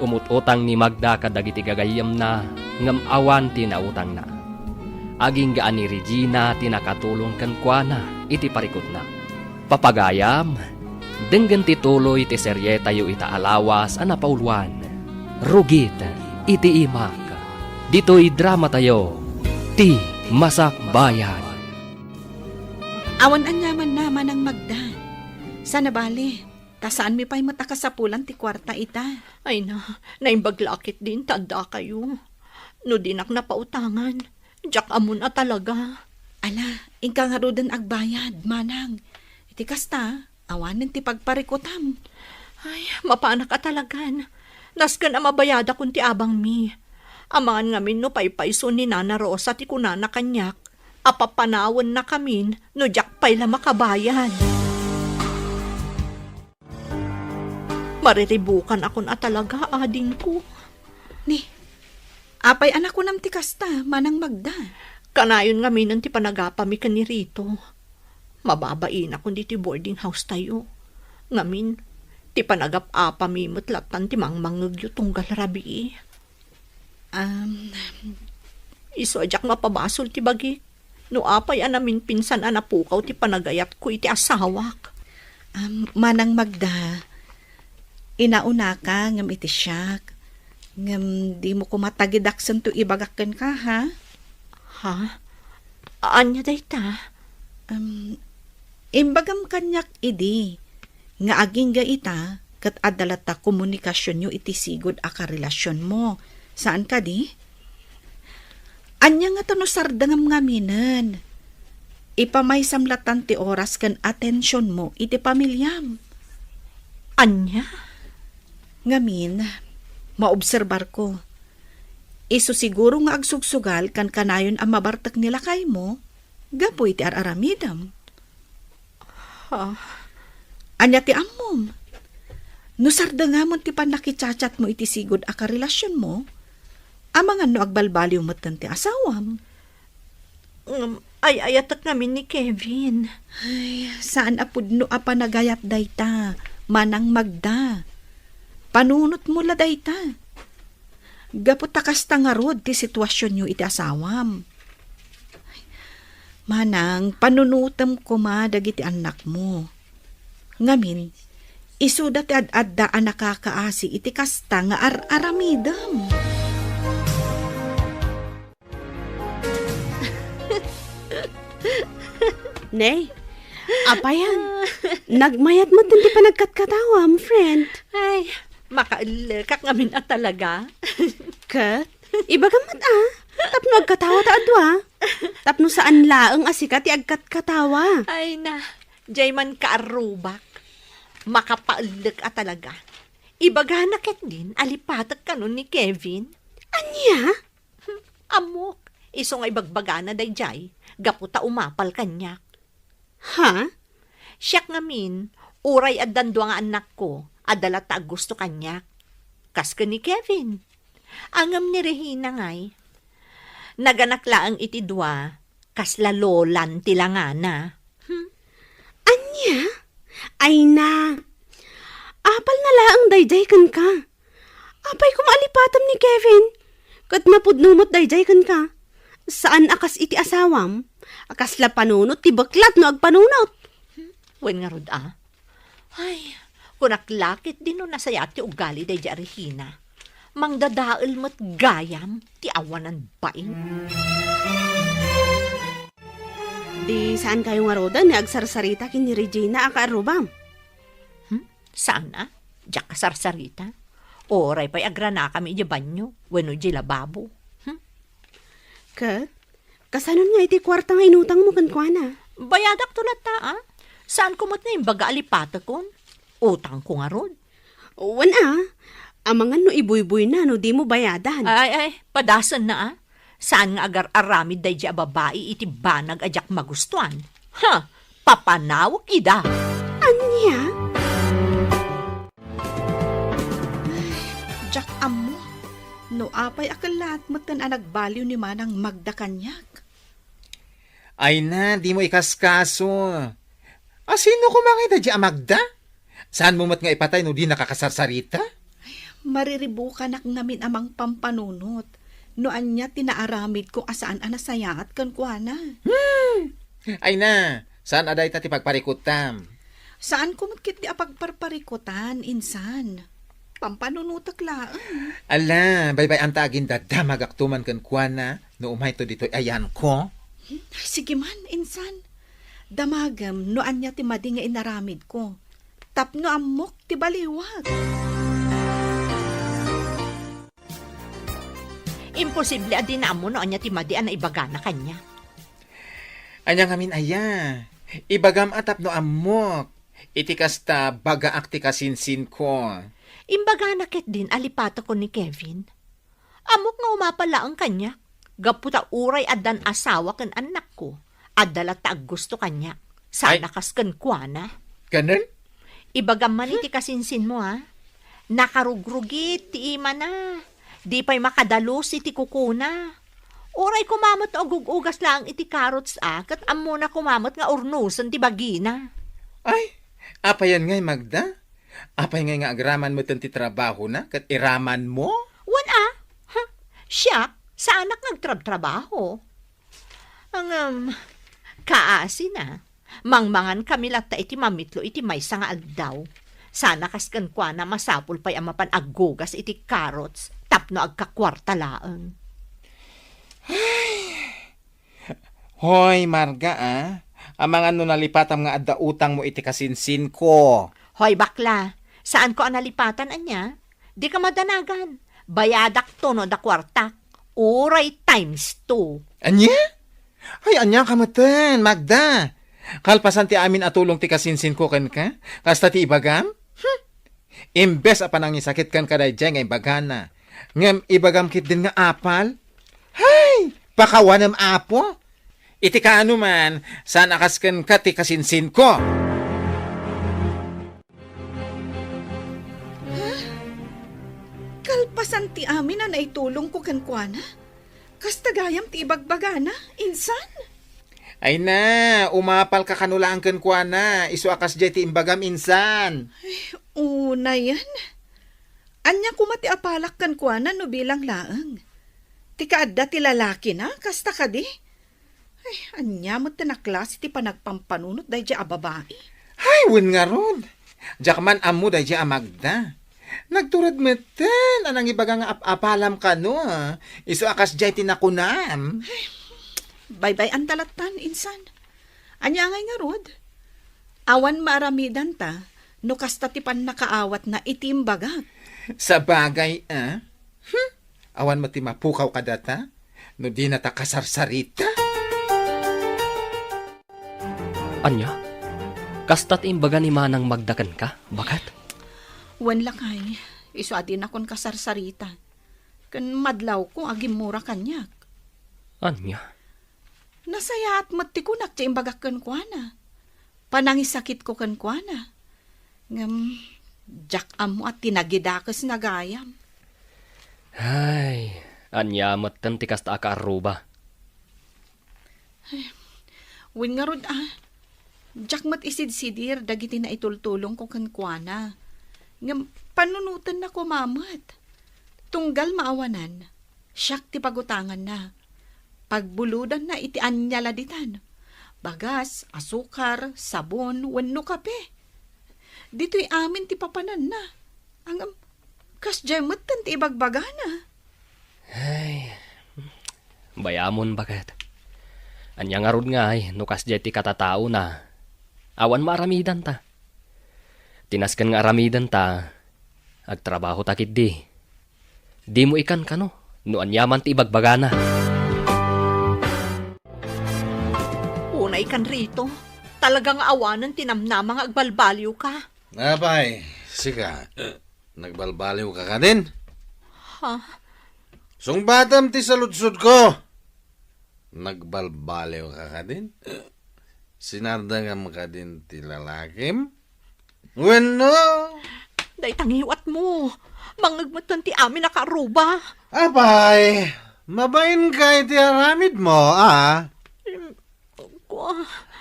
Umut-utang ni Magda kadagiti gagayem na, ngem awan ti nautang na. Aging gaan ni Regina ti nakatulong kan kuana iti parikot na. Papagayam, denggen ti tuloy ti serye tayo ita alawas a napauluan. Rugit iti imak. Dito'y drama tayo, ti Masakbayan. Awan anyaman naman ang Magda. Sana bali, tasaan mi pa'y matakasapulan ti kwarta ita. Ay na, naimbaglakit din, tanda kayo. No dinak na pautangan, jak amon a talaga. Ala, ingka nga rodan agbayad, manang. Iti kasta, awanin ti pagparikutam. Ay, mapanak ka talagan. Naskan ang mabayada kun ti abang mi. Amangan ngamin no paypayso ni Nana Rosa ti kunana kanyak. Apapanawon na kamin no jak pay la makabayad. Mariribukan akon a talaga, ading ko. Ni, apay anak ko nam ti kasta, manang Magda. Kanayon nga minan ti panagapami ka ni Rito. Mababain ako di ti boarding house tayo. Ngamin, ti panagap-apami matlatan ti mangmangagyo tunggal rabi. Iso ajak mapabasol ti bagi. No apay anamin pinsan anapukaw ti panagayat ko iti asawak. Manang Magda, inauna ka ngam iti siyak. Ngam di mo kumatagidaksan to ibagakken ka, ha? Ha? Anya dayta? Imbagam kanyak idi, nga aging ga ita, kat adalata komunikasyon nyo iti sigod a karelasyon mo. Saan ka di? Anya nga tanusardangam nga minan. Ipamay samlatan ti oras kan atensyon mo iti pamilyam. Anya? Ngamin, maobserbar ko. Iso siguro nga agsugsugal kan kanayon ang mabartak nila kay mo, gapo iti araramidam. Ha? Anya ti ammom. Nusarda nga mo ti panakitsachat mo iti sigod a karelasyon mo, amangan no agbalbaliw mo ti asawam. Ay ayatak namin ni Kevin. Ay, saan apud no apa nagayat dayta, manang Magda. Panunot mo la dayta. Gapot takas tangarod ti sitwasyon nyo iti asawam. Manang, panunutam ko ma dagiti anak mo. Ngamin, isuda ti ad-adda ang nakakaasi iti kasta nga aramidam. Nay, apayan. Nagmayat mo din di pa nagkatkatawam, friend. Ay, makaalakak ngamin at talaga. Kat, ibagamat tapno agkatawa ta adwa. Tapno saan laeng asika ti agkatkatawa. Ay na, jayman kaarubak. Makapaalak at talaga. Ibagana ket din, alipatak ka nun ni Kevin. Anya? Amok, iso nga ibagbagana day jay, gaputa umapal kanya. Ha? Siyak ngamin, uray at dandwa nga anak ko, adala ta gusto kanya. Kas ka ni Kevin. Angam ni Regina ngay. Naganakla ang iti dua, kas lalolan tilangana. Anya? Ay na. Apal na laang dayday kan ka. Apay kumalipatam ni Kevin. Kat napudnumot dayday kan ka. Saan akas iti asawam? Akas la panunot ti baklat no agpanunot. Wen nga rod Ay, kunaklakit din no nasayat ti ugali day ja Regina. Mangdadaal mo't gayam ti awanan baing. Di saan kayo nga roda ni agsarsarita kin ni Regina akaarubam? Saan na? Diyak kasarsarita? Oray pa'y agrana kami di banyo, wano di lababo. Kat, Kasanon nga iti kwarta nga inutang mo kan kuana? Bayadak tulat ta, ah. Saan kumot na yung baga alipata kon? Utang ko nga rod. Wan amangan no ibuybuy na no di mo bayadan. Ay, padasan na ah. Saan nga agar aramid day di babae iti banag ajak magustuhan? Ha, papanawak ida. Anya? Jack amo. No apay akalat mo tan nagbaliw ni manang Magda kanyak. Ay na, di mo ikaskaso. Sino kumangay da di Magda? Saan mo mat nga ipatay no di nakakasarsarita? Mariribukan nak ngamin amang pampanunot. No anya tinaaramid ko asaan anasayaat kan kuana. Ay na, saan aday ta ti pagparikutam? Saan kumukit di apagparparikutan, insan? Pampanunutak laan. Ala, baybay ang tagin da damagaktuman kan kuana no umay to dito ayan ko. Ay, sige man, insan. Damagam, no anya ti madi nga inaramid ko. Tapno amok ti baliwag. Imposible adin na mo no anya ti madi na ibagana kanya. Anya ngamin aya, ibagam atap no amok. Iti kasta baga akti kasinsin ko. Imbagana ket din alipata ko ni Kevin. Amok nga umapala ang kanya. Gaputa uray adan asawa kan anak ko. Adala taag gusto kanya. Sana kas kan kuana. Ganun? Ibagam man iti kasinsin mo ha. Nakarugrugit ti ima na. Di pa'y makadalos iti kukuna. Uray kumamot o gugugas lang iti carrots kat amo na kumamot nga urnusan ti bagina. Ay, apayan ngay Magda? Apay ngay nga agraman mo ti trabaho na kat iraman mo? Wan ha? Siya, sa anak nagtrabaho. Ang kaasi na. Mangmangan kami latta iti mamitlo iti maysa nga agdaw. Sana kaskan kwa na masapul pa'y amapan aggugas iti carrots tapno agkakwarta laeng. Hoy, Marga Amangan no nalipatam nga adda utang mo iti kasinsin ko. Hoy bakla, saan ko ang nalipatan anya? Di ka madanagan. Bayadak to no da kwarta. Uray times 2. Anya? Ay, anya kamatan, Magda. Kalpasan ti amin atulong ti kasinsin ko ken ka? Kasta ti ibagam? Imbes apan ang isakit kan kaday dyan nga ibagana. Ngem ibagam kit din nga apal? Hay! Pakawanam apo? Iti kaano man, saan akasken ka ti kasinsin ko? Kalpasan ti amin na naitulong ko kan kuana. Kastagayam ti ibagbagana, insan. Ay na, umapal ka kanulaan ken kuana. Isu akas jay ti imbagam insan. Una yan. Anya kumati apalak kan kuana no bilang laeng. Ti kaadda ti lalaki na, kasta ka di. Ay, anya mo tinaklas ti panagpampanunot dahi di ababae. Ay, win nga ron. Jakman amu dahi di Magda. Nagturad meten, anang ibaga nga apalam ka no. Isu akas jay ti nakunam. Bye-bye ang talatan, insan. Anya ngay nga rod. Awan maaramidan ta, no kasta ti pan nakaawat na itimbagat. Sa bagay, awan mo ti mapukaw ka data, no di na ta kasarsarita. Anya? Kastat imbaga ni manang magdakan ka? Bakat? Wan lakay, iso adin akon kasarsarita. Kan madlaw ko agim mura kanyak. Anya? Nasaya at mati ko nak imbagak kan kuana. Panangisakit ko kan kuana. Ngam, jak amo at tinagidakas nagayam. Ay, anya matan ti kasta ka aruba. Win nga rod jak mat isid-sidir dagiti na itultulong ko kan kuana. Ngam, panunutan na ko mamat. Tunggal maawanan. Siyak ti pagutangan na. Pagbuludan na iti anyala ditan. Bagas, asukar, sabon, wenno kape. Dito'y amin ti papanan na. Ang kasjemot tan ti ibagbagana. Ay, bayamon bakat. Anya nga rod nga ay, nukas jay ti katatao na. Awan maaramidan ta. Tinaskan nga aramidan ta, agtrabaho takit di. Di mo ikan ka no, no anyaman ti ibagbagana. Unay kan rito. Talagang awanan tinamnamang agbalbaliw ka. Abay, sika, nagbalbaliw ka din? Ha? Sungbatam ti saludsod ko. Nagbalbaliw ka din? Sinardangam ka din ti lalakim? Bueno? Day tangiwat mo. Mangagmatan ti amin nakaruba. Abay, mabain ka iti aramid mo, ah?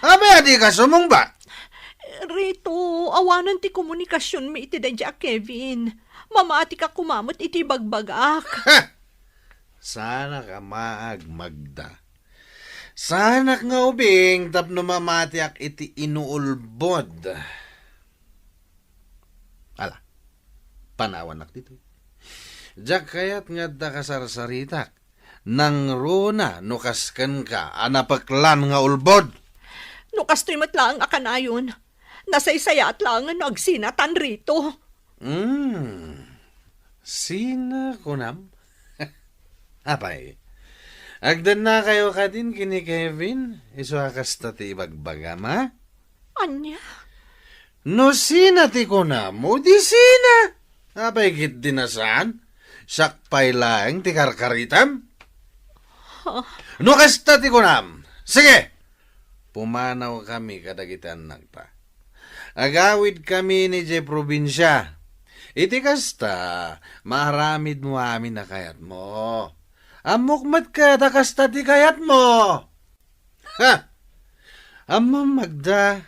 Abay, di ka sumungba. Rito, awanan ti komunikasyon mi iti dadya Kevin. Mamati ka kumamot iti bagbagak. Ha! Sana ka maagmagda. Sana nga ubing tapno mamatiak iti inuulbod. Ala, panawanak dito. Diyak kayat nga da kasarsaritak. Nang runa nukaskan ka anapaklan nga ulbod. Nukas to'y matlaang akanayon. Nasaysaya at langan no agsinatan rito. Sina kunam? Apay, agdan na kayo ka din kini Kevin? Iso akas ti ibagbagama? Anya? No sina ti kunam mo, di sina. Apay kit dinasan? Sakpay lang ti karkaritam? No kasta ti kunam. Sige! Pumanaw kami kadagitan nagpa. Agawid kami ni Jay Probinsya. Iti kasta, maramid mo amin na kayat mo. Amukmat ka, takasta ti kayat mo. Ha! Amam Magda,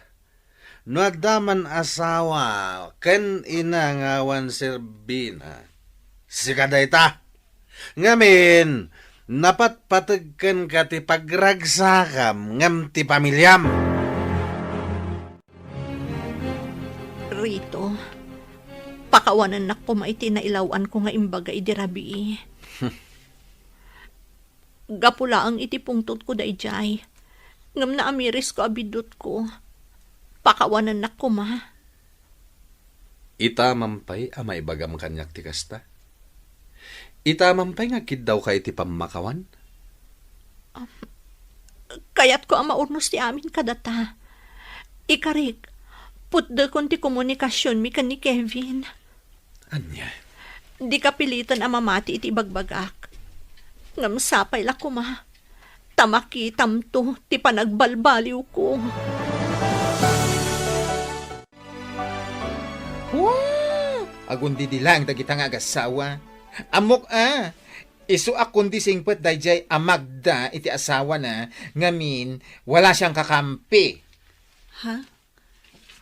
no adaman asawa, ken inangawan serbina. Sikadayta. Ngamin, napatpatagkan ka ti pagragsakam, ngam ti pamilyam. Rito, pakawanan na ko maiti na ilawan ko nga imbaga idirabi. Gapula ang iti pungtot ko dayjay. Ngam na amiris ko abidot ko. Pakawanan na ko ma. Ita mampay amay bagam kanyak ti kasta. Ita mampay nga kid daw ka iti pamakawan. Kayat ko ang maurnos ti amin kadata. Ikarik, putda kon ti komunikasyon mi kan ni Kevin. Anya? Di ka pilitan ang mamati iti bagbagak. Ngam sapay la ko ma. Tamaki tamto ti panagbalbaliw ko. Agundi dilang dagitang agasawa. Amok isu akundi singpet dayjay amagda iti asawa na ngamin wala siyang kakampi. Ha?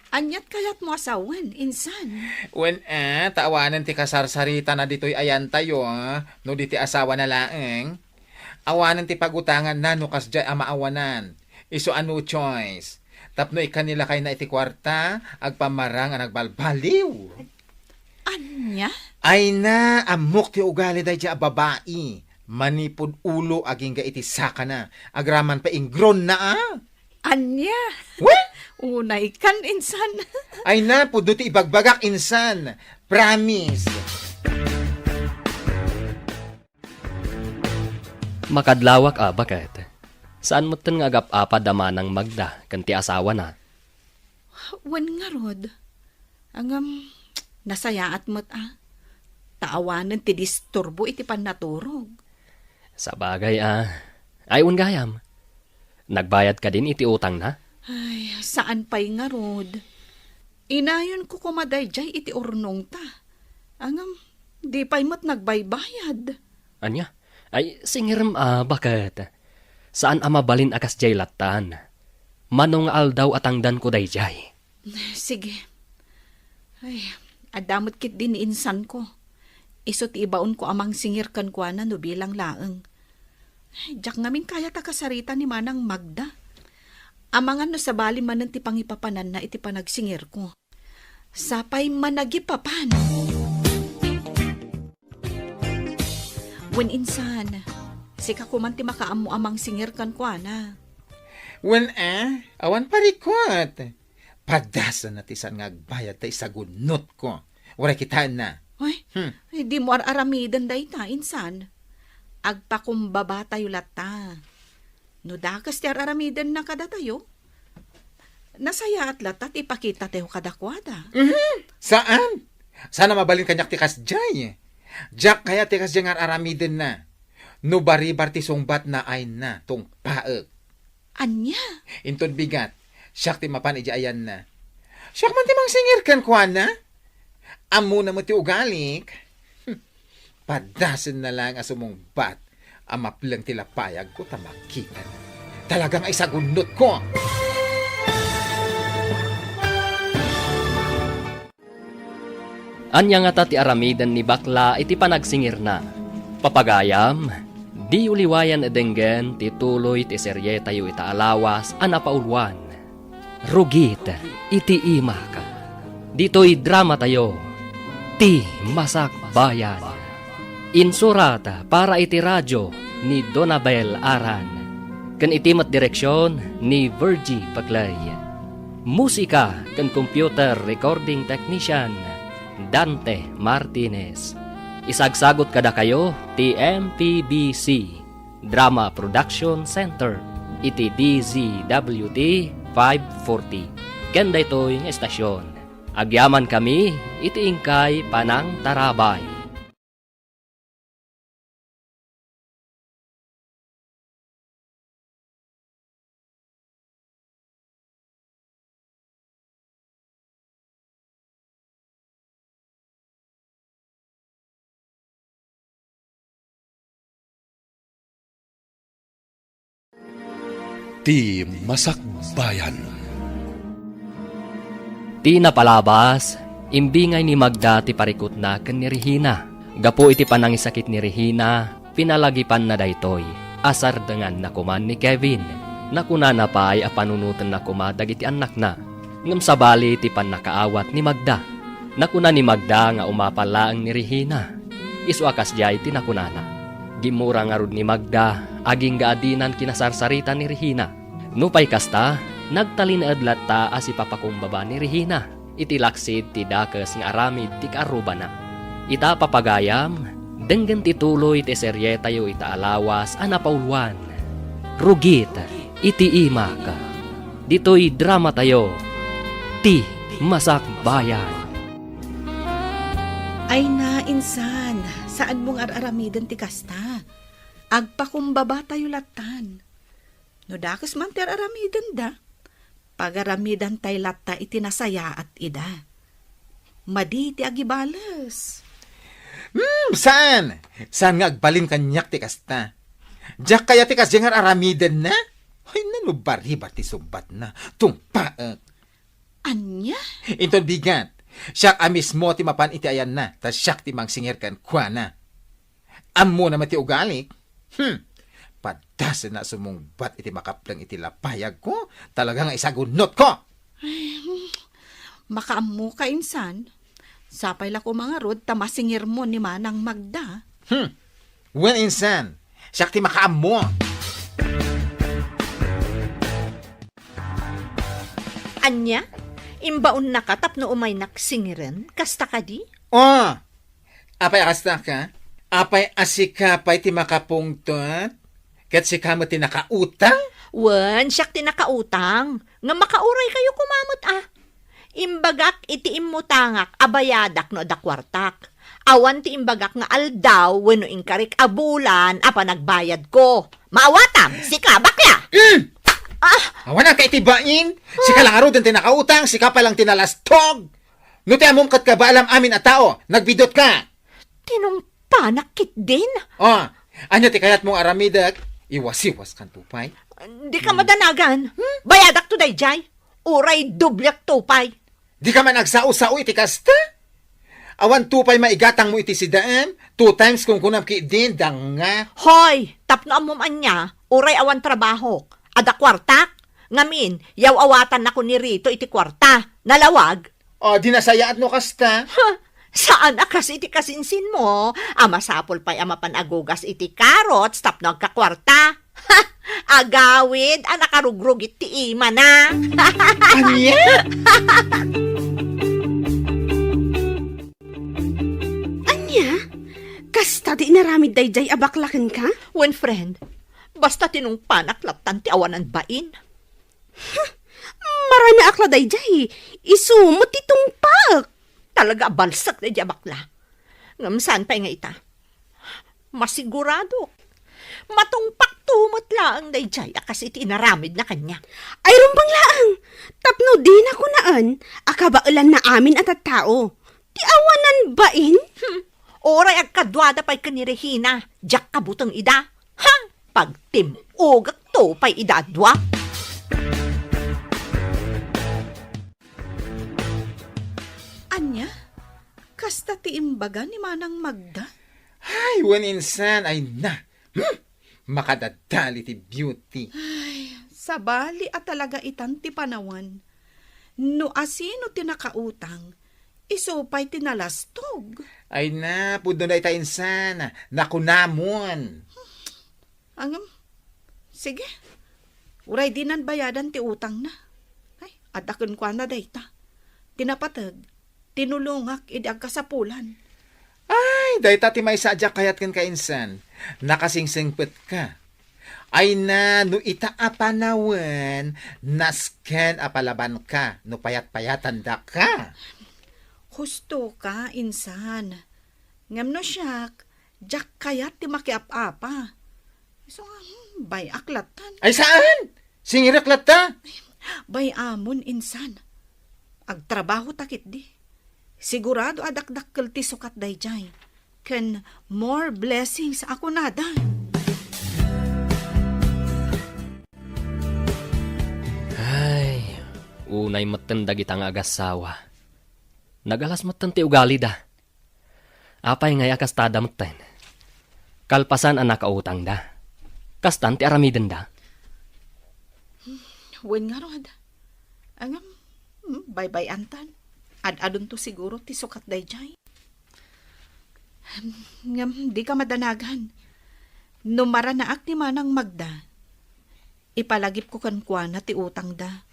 Anyat kayat mo asawan, insan. When taawanan ti kasarsarita na dito'y ayan tayo, no di ti asawa na laeng. Awanan ti pagutangan na no kasjay amaawanan. Isu ano choice. Tapno ikanila kay na iti kwarta, agpamarang ang nagbalbaliw. Anya? Ay na, amok ti ugali day dya babae. Manipod ulo aging ga iti saka na. Agraman pa ingron na Anya? What? Unay kan, insan. Ay na, pudo ti ibagbagak insan. Promise. Makadlawak bakit? Saan mo nga agap-apa damanang Magda, kanti asawa na? Wan nga rod. Angam, nasayaat mo't taawanan ti disturbo iti panaturog. Sa bagay ayun gayam. Nagbayad ka din iti utang na? Ay, saan pa'y nga rod? Inayon ko kumadayjay iti urnong ta. Angam, di pa'y mo't nagbaybayad. Anya? Ay, singiram bakit? Saan mabalin akas jay latan? Manong aldaw atangdan ko dayjay. Sige. Ay, adamot kit din insan ko. Isot ibaon ko amang singir kan kwa na no bilang laeng. Diyak ngamin kaya takasarita ni Manang Magda. Amangan no sa bali manan ti pangipapanan na iti panagsingir ko. Sapay managipapan. Wen insan, sika kuman ti makaammo amang singir kan kwa na. When awan parikot. Padasa na tisan nga agbayad tayo sa gunot ko. Wala kitaan na. Ay, di mo aramidan day ta, insan. Agpakumbaba tayo lata. No dakas ti aramiden na kada tayo. Nasaya at latat ipakita tayo kadakwada. Saan? Sana mabalin kanyak tikas jay. Jak kaya tikas jay nga aramiden na. No baribar ti sungbat na ay na tong paek. Anya? Inton bigat. Siyak ti mapan ijayan na. Siyak man ti mang singir kan kuan na. Amo na mo ti ugalik. Padasin na lang asumong bat. Amaplang ti lapayag ko tamakitan. Talagang ay sagunot ko. Anya nga ta ti aramidan ni bakla iti panagsingir na. Papagayam, di uliwayan edenggen ti tuloy ti serye tayo ita alawas anapaulwan. Rugit iti imaka. Dito'y drama tayo. Ti Masak Bayan. Insurata para iti radyo ni Donabel Aran. Kan itimat direksyon ni Virgie Paglay. Musika kan computer recording technician Dante Martinez. Isagsagot kada kayo ti MPBC Drama Production Center iti DZWT 540. Kenda ito'y nga estasyon. Agyaman kami iti ingkay Panang Tarabay. Ti Masak Bayan. Ti napalabas, imbingay ni Magda ti parikot na ken ni Regina. Gapo iti panangisakit ni Regina, pinalagipan na daytoy. Asar dengan nakuman ni Kevin. Nakunana pa ay apanunutan na kumadag iti anak na. Ngam sabali ti panakaawat ni Magda. Nakuna ni Magda nga umapalaang ni Regina. Isu akas jay ti nakunana. Gimura nga rod ni Magda, aging gaadinan kinasarsarita ni Regina. Nupay kasta, nagtalinaad latta as ipapakumbaba ni Regina. Itilaksid ti dakes nga aramid ti kaaruba na. Ita papagayam, denggen ti tuloy ti serye tayo ita alawas anapaulwan. Rugit iti imaka. Dito'y drama tayo. Ti Masak Bayan. Ay na, insan, saan mong araramidan ti kasta? Agpakumbaba tayo latan. No dakas man ti araramidan da. Pagaramidan tay latta iti nasaya at ida. Madi ti agibalas. Saan? Saan nga agbalin kanyak ti kasta? Jak kaya ti kas jangar aramidan na? Ay nanubari-bar ti sumbat na. Tung paek. Anya? Inton bigat. Siyak amis mo ti mapan iti ayan na. Tas siyak ti mangsingir kan kwa na. Amo na mati ugalik. Padasan na sumungbat iti makaplang iti lapayag ko. Talagang isagunot ko. Makaammo ka, insan. Sapay la ko mga rod, tamasingir mo ni Manang Magda. Well, insan. Siyak ti makaamo. Anya? Imbaon na ka tapno umay naksingiren? Kasta ka di? Oh! Apay kasta ka? Apay asikapay ti makapungtot? Kat sikamo ti nakautang? Wen, siyak tinakautang. Nga makauray kayo kumamot Imbagak iti imutangak, abayadak no dakwartak. Awan ti imbagak nga aldaw, weno ingkarik abulan, apa nagbayad ko. Maawatam, sika bakla! Awan na kaitibain. Sika lang aro din tinakautang, sika pa lang tinalastog. No ti amom kat ka ba alam amin a tao, nagbidot ka. Tinungpanak kit din. Oh, anya ti kayat mong aramidak, iwas-iwas kan tupay. Di ka madanagan. Bayadak to dayjay. Uray dublyak tupay. Di ka man nagsao-sao iti kasta? Awan tupay maigatang mo iti sidaan, 2 times kung kunam ki din, danga. Hoy, tapno amom anya, uray awan trabaho. Ada kwartak. Ngamin, yaw awatan ako ni Rito iti kwarta. Nalawag. O, di nasayaat no kasta. Saan akas iti kasinsin mo? Amasapol pa'y amapanagugas iti carrots tapno agkakwarta. Agawid, anakarugrug iti ima na. Anya? Anya? Kasta di naramid dayjay abaklaken ka? When friend, Basta tinungpanak latan ti awanan bain. Marana akla dayjay. Isumot itong pak. Talaga balsak na di bakla. Ngamsaan pa nga ita. Masigurado. Matungpak tumot laang dayjay akas iti inaramid na kanya. Ay rumbang laang. Tapno din ako naan. Akabailan na amin at at tao. Ti awanan bain? Oray agkadwada pa'y kanirehina. Diyak kabutang ida. Ha? Pagtimugak to pa'y idadwa. Anya, kasta ti imbaga ni Manang Magda? Ay, wan insan, ay na. Makadadali ti beauty. Sabali at talaga itan ti panawan. No asino ti nakautang, isupay tinalastog. Ay na, pudo na ita insan. Nakunamon. Angam, sige. Uray dinan bayadan ti utang na. Ay, adakon kwa na dayta. Tinapatag, tinulungak, idag kasapulan. Ay, dahita ti may sadya kayat kan ka insan. Nakasingsingpet ka. Ay na, no ita apanawan, nasken apalaban ka, no payat-payatan da ka. Husto ka, insan. Ngam no siyak, jak kayat ti makiap-apa. So, bay aklatan. Ay saan? Singiraklat ta? Bay amon, insan. Agtrabaho takit di. Sigurado adakdakkel ti sukat dayjay. Ken more blessings ako nada. Ay, unay matendag itang agasawa. Nagalas matan ti ugali da. Apay ngay akas tada matan. Kalpasan ang nakautang da. Kastan ti aramiden da. Wen nga rod. Angam, bye-bye antan. Ad-adun to siguro ti sukat dayjay. Ngam, di ka madanagan. Numara na ak ni Manang Magda. Ipalagip ko kankwana ti utang da.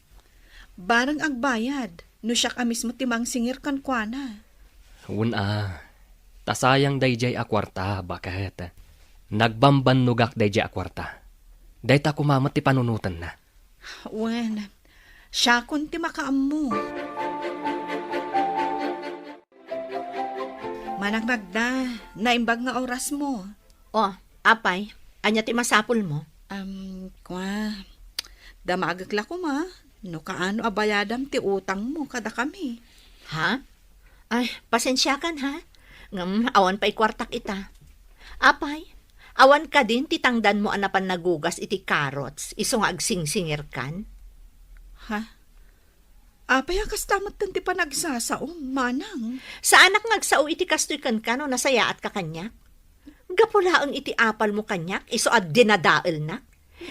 Barang agbayad, no siya ka mismo timang singir kankwana. Tasayang dayjay akwarta, bakit? Nagbambanugak dayjay akwarta. Dayta kumamat ti panunutan na. Wen, siya kun ti makaammo. Manang Magda, naimbag nga oras mo. Oh, apay, anya ti masapul mo? Damagagla ko ma, no kaano abayadam ti utang mo kada kami. Ha? Ay, pasensya kan ha? Ngam, awan pa'y kwartak ita. Apay, awan ka din titangdan mo anapan nagugas iti carrots, iso nga agsingsingir kan? Ha? Apay akas tamat ti panagsasaong, Manang. Sa anak ngagsao iti kastoy kan ka no nasaya at kakanyak? Gapula ang iti apal mo kanyak, iso at dinadael na?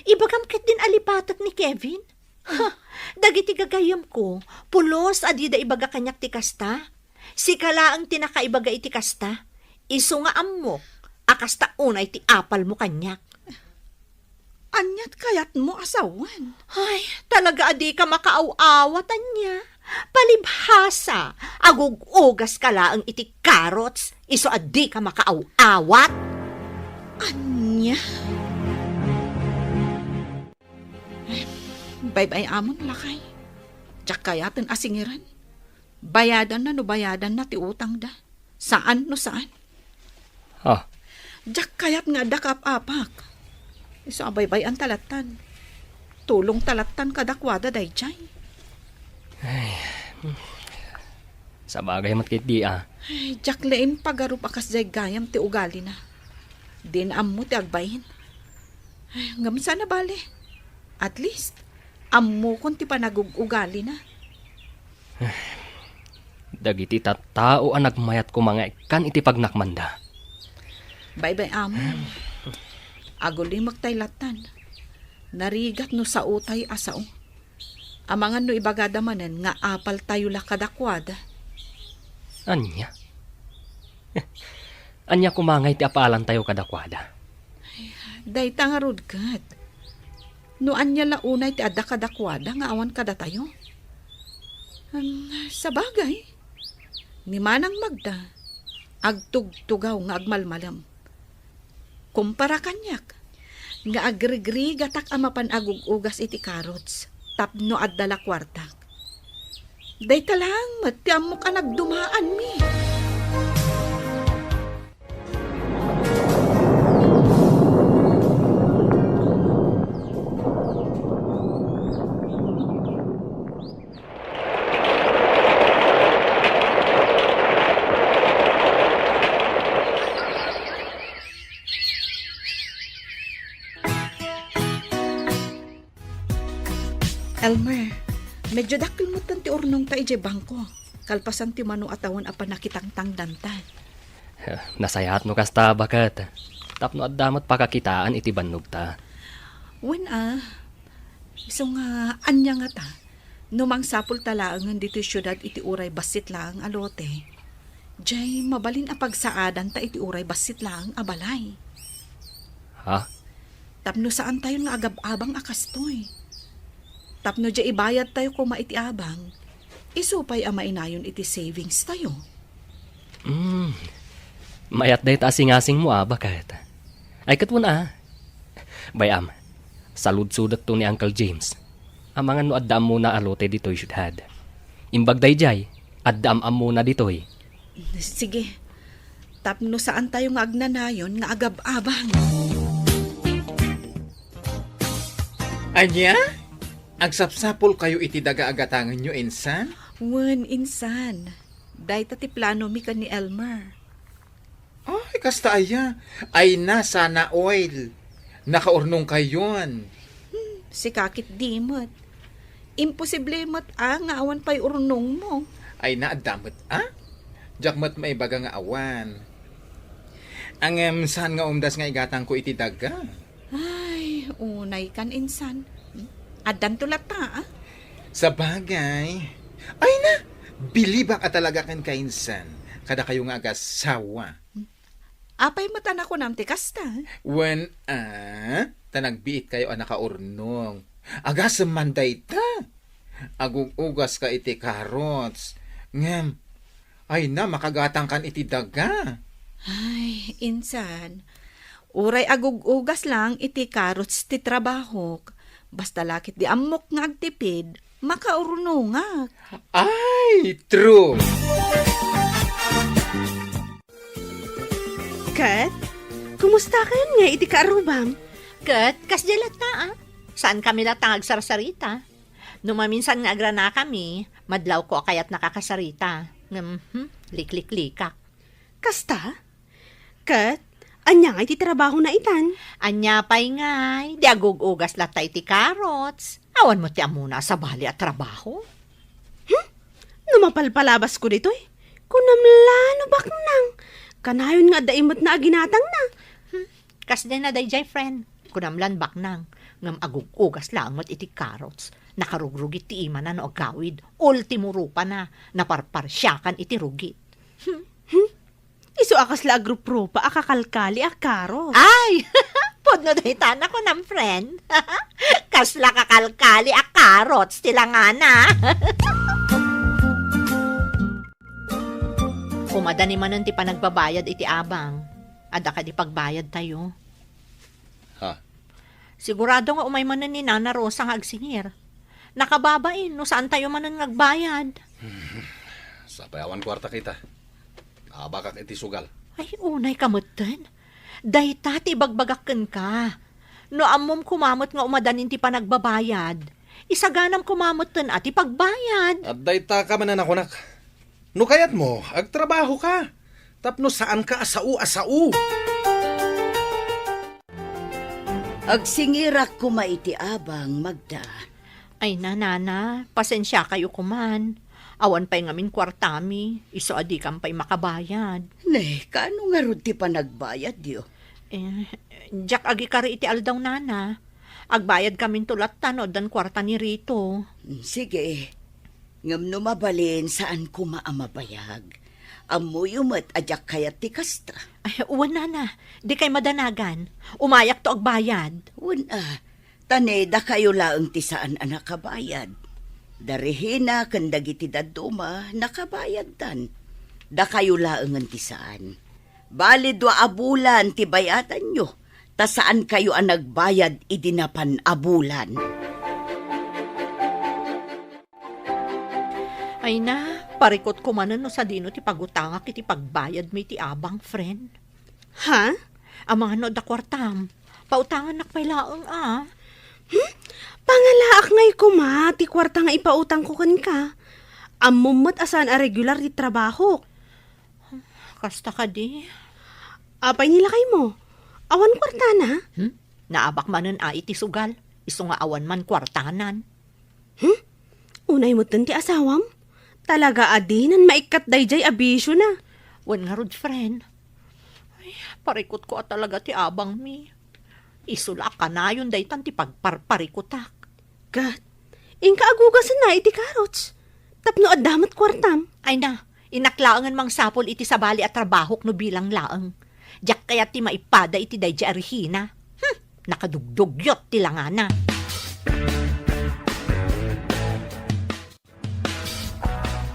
Ibagam ket din alipatak ni Kevin? Ha, dagiti gagayam ko, pulos adida ibaga kanyak ti kasta. Si kala ang tinakaibaga iti kasta, iso nga amok, akasta unay ti apal mo kanyak. Anyat kayat mo asawan. Ay, talaga adi ka makaaw-awatan niya. Palibhasa, agugugas ka laang iti carrots, iso adi ka makaaw-awat. Anya? Bye-bye amon lakay. Diyak kayatan asingiran. Bayadan na no bayadan na ti utang da. Saan no saan? Oh, Diyak kayat nga dakap-apak. Iso abay-bay ang talatan. Tulong talatan kadakwada dayjay. sa bagay matkit di ah. Ay, diyak laim pagarup akas jay gayam ti ugali na. Din ammo ti agbayin. Ay, ngamsa na bale. At least, ammo kon ti panagugugali na. Dagiti tattao ang nagmayat ko mga ikan iti pagnakmanda. Bye-bye amon. Aguli magtaylatan. Narigat no sa utay asao. Amangan no ibagadamanan nga apal tayo la kadakwada. Anya? Anya kumangay ti apalan tayo kadakwada. Dayta nga rudgat. No anya launay ti adda kadakwada nga awan kada tayo. Sa bagay, ni Manang Magda, agtugtugaw nga agmalmalam. Kumpara kanyak, Nga agrigri gatak amapan agugugas iti karots. Tapno at dala kwartak. Day talang matiam mo ka nagdumaan mi. Elmer, medyo dakil mo tanti urnong ta ije bangko. Kalpasan ti mano atawan apa nakitangtang danta. Nasayahat no kasta bakat. Tapno at damat pakakitaan iti bannog ta. Wen iso nga anya nga ta. Numang sapul talaangan dito syudad iti uray basit lang alote. Jay mabalin a pagsaadan ta iti uray basit lang abalay. Ha? Tapno saan tayo nga agab-abang akastoy. Tapno dya ibayad tayo kung maiti abang. Isupay ama inayon iti savings tayo. Mayat day ta asing-asing mo bakat. Ay katun Bayam, salud-sudat to ni Uncle James. Amangan no addam muna alote dito'y syudhad. Imbag day jay, addam muna dito'y. Sige. Tapno saan tayo nga agnanayon nga agab-abang. Anya? Agsapsapol kayo iti daga-agatangan nyo, insan? Wen, insan. Day tati plano mi ka ni Elmer. Ay, kasta aya. Ay na, sana oil. Nakaurnong kayon. Si kakit dimot. Imposible mat nga awan pa'y urnong mo. Ay na, adamot, Jakmat may baga nga awan. Ang saan nga umdas nga igatang ko iti daga? Ay, unay kan insan. Adan tulat ta, Sa bagay. Ay na, biliba ka talaga kan kainsan. Kada kayo nga agasawa. Apay mo tanak ko nam ti kasta. When, tanagbiit kayo nakaurnong. Agas manday ta. Agugugas ka iti karots. Ngem, ay na, makagatang kan iti daga. Ay, insan. Uray agugugas lang iti karots ti trabahok. Basta lakit di amok nga agtipid, makaurnongak. Ay, true. Kat, kumusta kayo nga iti kaarubam? Kat, kasdilat na Saan kami latang agsarsarita? Numaminsan nga agrana kami, madlaw ko kayat nakakasarita. Liklik-likak. Kasta? Kat, anya nga iti trabaho na itan? Anya pa'y ngay, di agugugas latay ti karots. Awan mo ti amuna sa bali at trabaho. Numapalpalabas ko dito Kunamlano baknang. Kanayon nga daimot na aginatang na. Kas din na day jay friend. Kunamlan baknang. Ngam agugugas langot iti karots. Nakarugrugit ti ima na no agawid. Ultimo rupa na. Naparparsyakan iti rugit. Iso akas la agrup pa akakalkali akaros. Ay! Podno day tana ko ng friend. Kasla kakalkali a karots tila nga na. Umadani man ti panagbabayad iti abang. Ada ka di pagbayad tayo. Ha? Sigurado nga umay manan ni Nana Rosa nga agsingir. Nakababain no saan tayo manan ngagbayad. Sa payawan kwarta kita. Nakabakak iti sugal. Ay, unay kamutan. Dayta ti bagbagakken ka. No amom kumamot nga umadanin ti panagbabayad. Isaganam kumamutan at ipagbayad. At dayta ka manan ako nak. No kayat mo, agtrabaho ka. Tapno saan ka asau. Agsingirak ko maiti abang, Magda. Ay nana, pasensya kayo kuman. Awan pa'y ngamin kwartami, iso adi kam pa'y makabayad. Ne, kaano nga ron ti panagbayad yo? Jak agi kari iti aldaw nana. Agbayad kamin tulat tanod dan kwarta ni Rito. Sige, ngam no mabalin saan ko maamabayag. Amuyumat ajak kayat ti kasta. Ay, uwan nana, di kay madanagan. Umayak to agbayad. Taneda kayo laang ti saan ang nakabayad. Darihina kandagiti daduma nakabayad tan. Da kayo laang ti saan. Bali 2 abulan ti bayatan nyo. Ta saan kayo ang nagbayad idinapan abulan? Ay na, parikot ko manan no sa dino ti pagutangak iti pagbayad may ti abang, friend. Ha? Ang mga no da kwartam, pautangan nakpailaang Pangalaak ngay ko ma, ti kwarta nga ipautang ko kan ka. Amumot asan a regular di trabaho. Kasta ka di. Apay nilakay mo. Awan kwarta na. Naabak manan iti sugal. Iso nga awan man kwartanan. Unay mo ti asawam. Talaga adinan maikat dayjay abisyo na. Wan nga rod, friend. Ay, parikot ko talaga ti abang mi. Isula ka na yun daytan ti pagparparikotak. God, inka agugasan na iti karots. Tapno adamat kwartam. Ay na, inaklaangan mang sapol iti sabali at trabahok no bilang laang. Diyak kaya ti maipada iti dayjay arihina. Nakadugdugyot ti langana.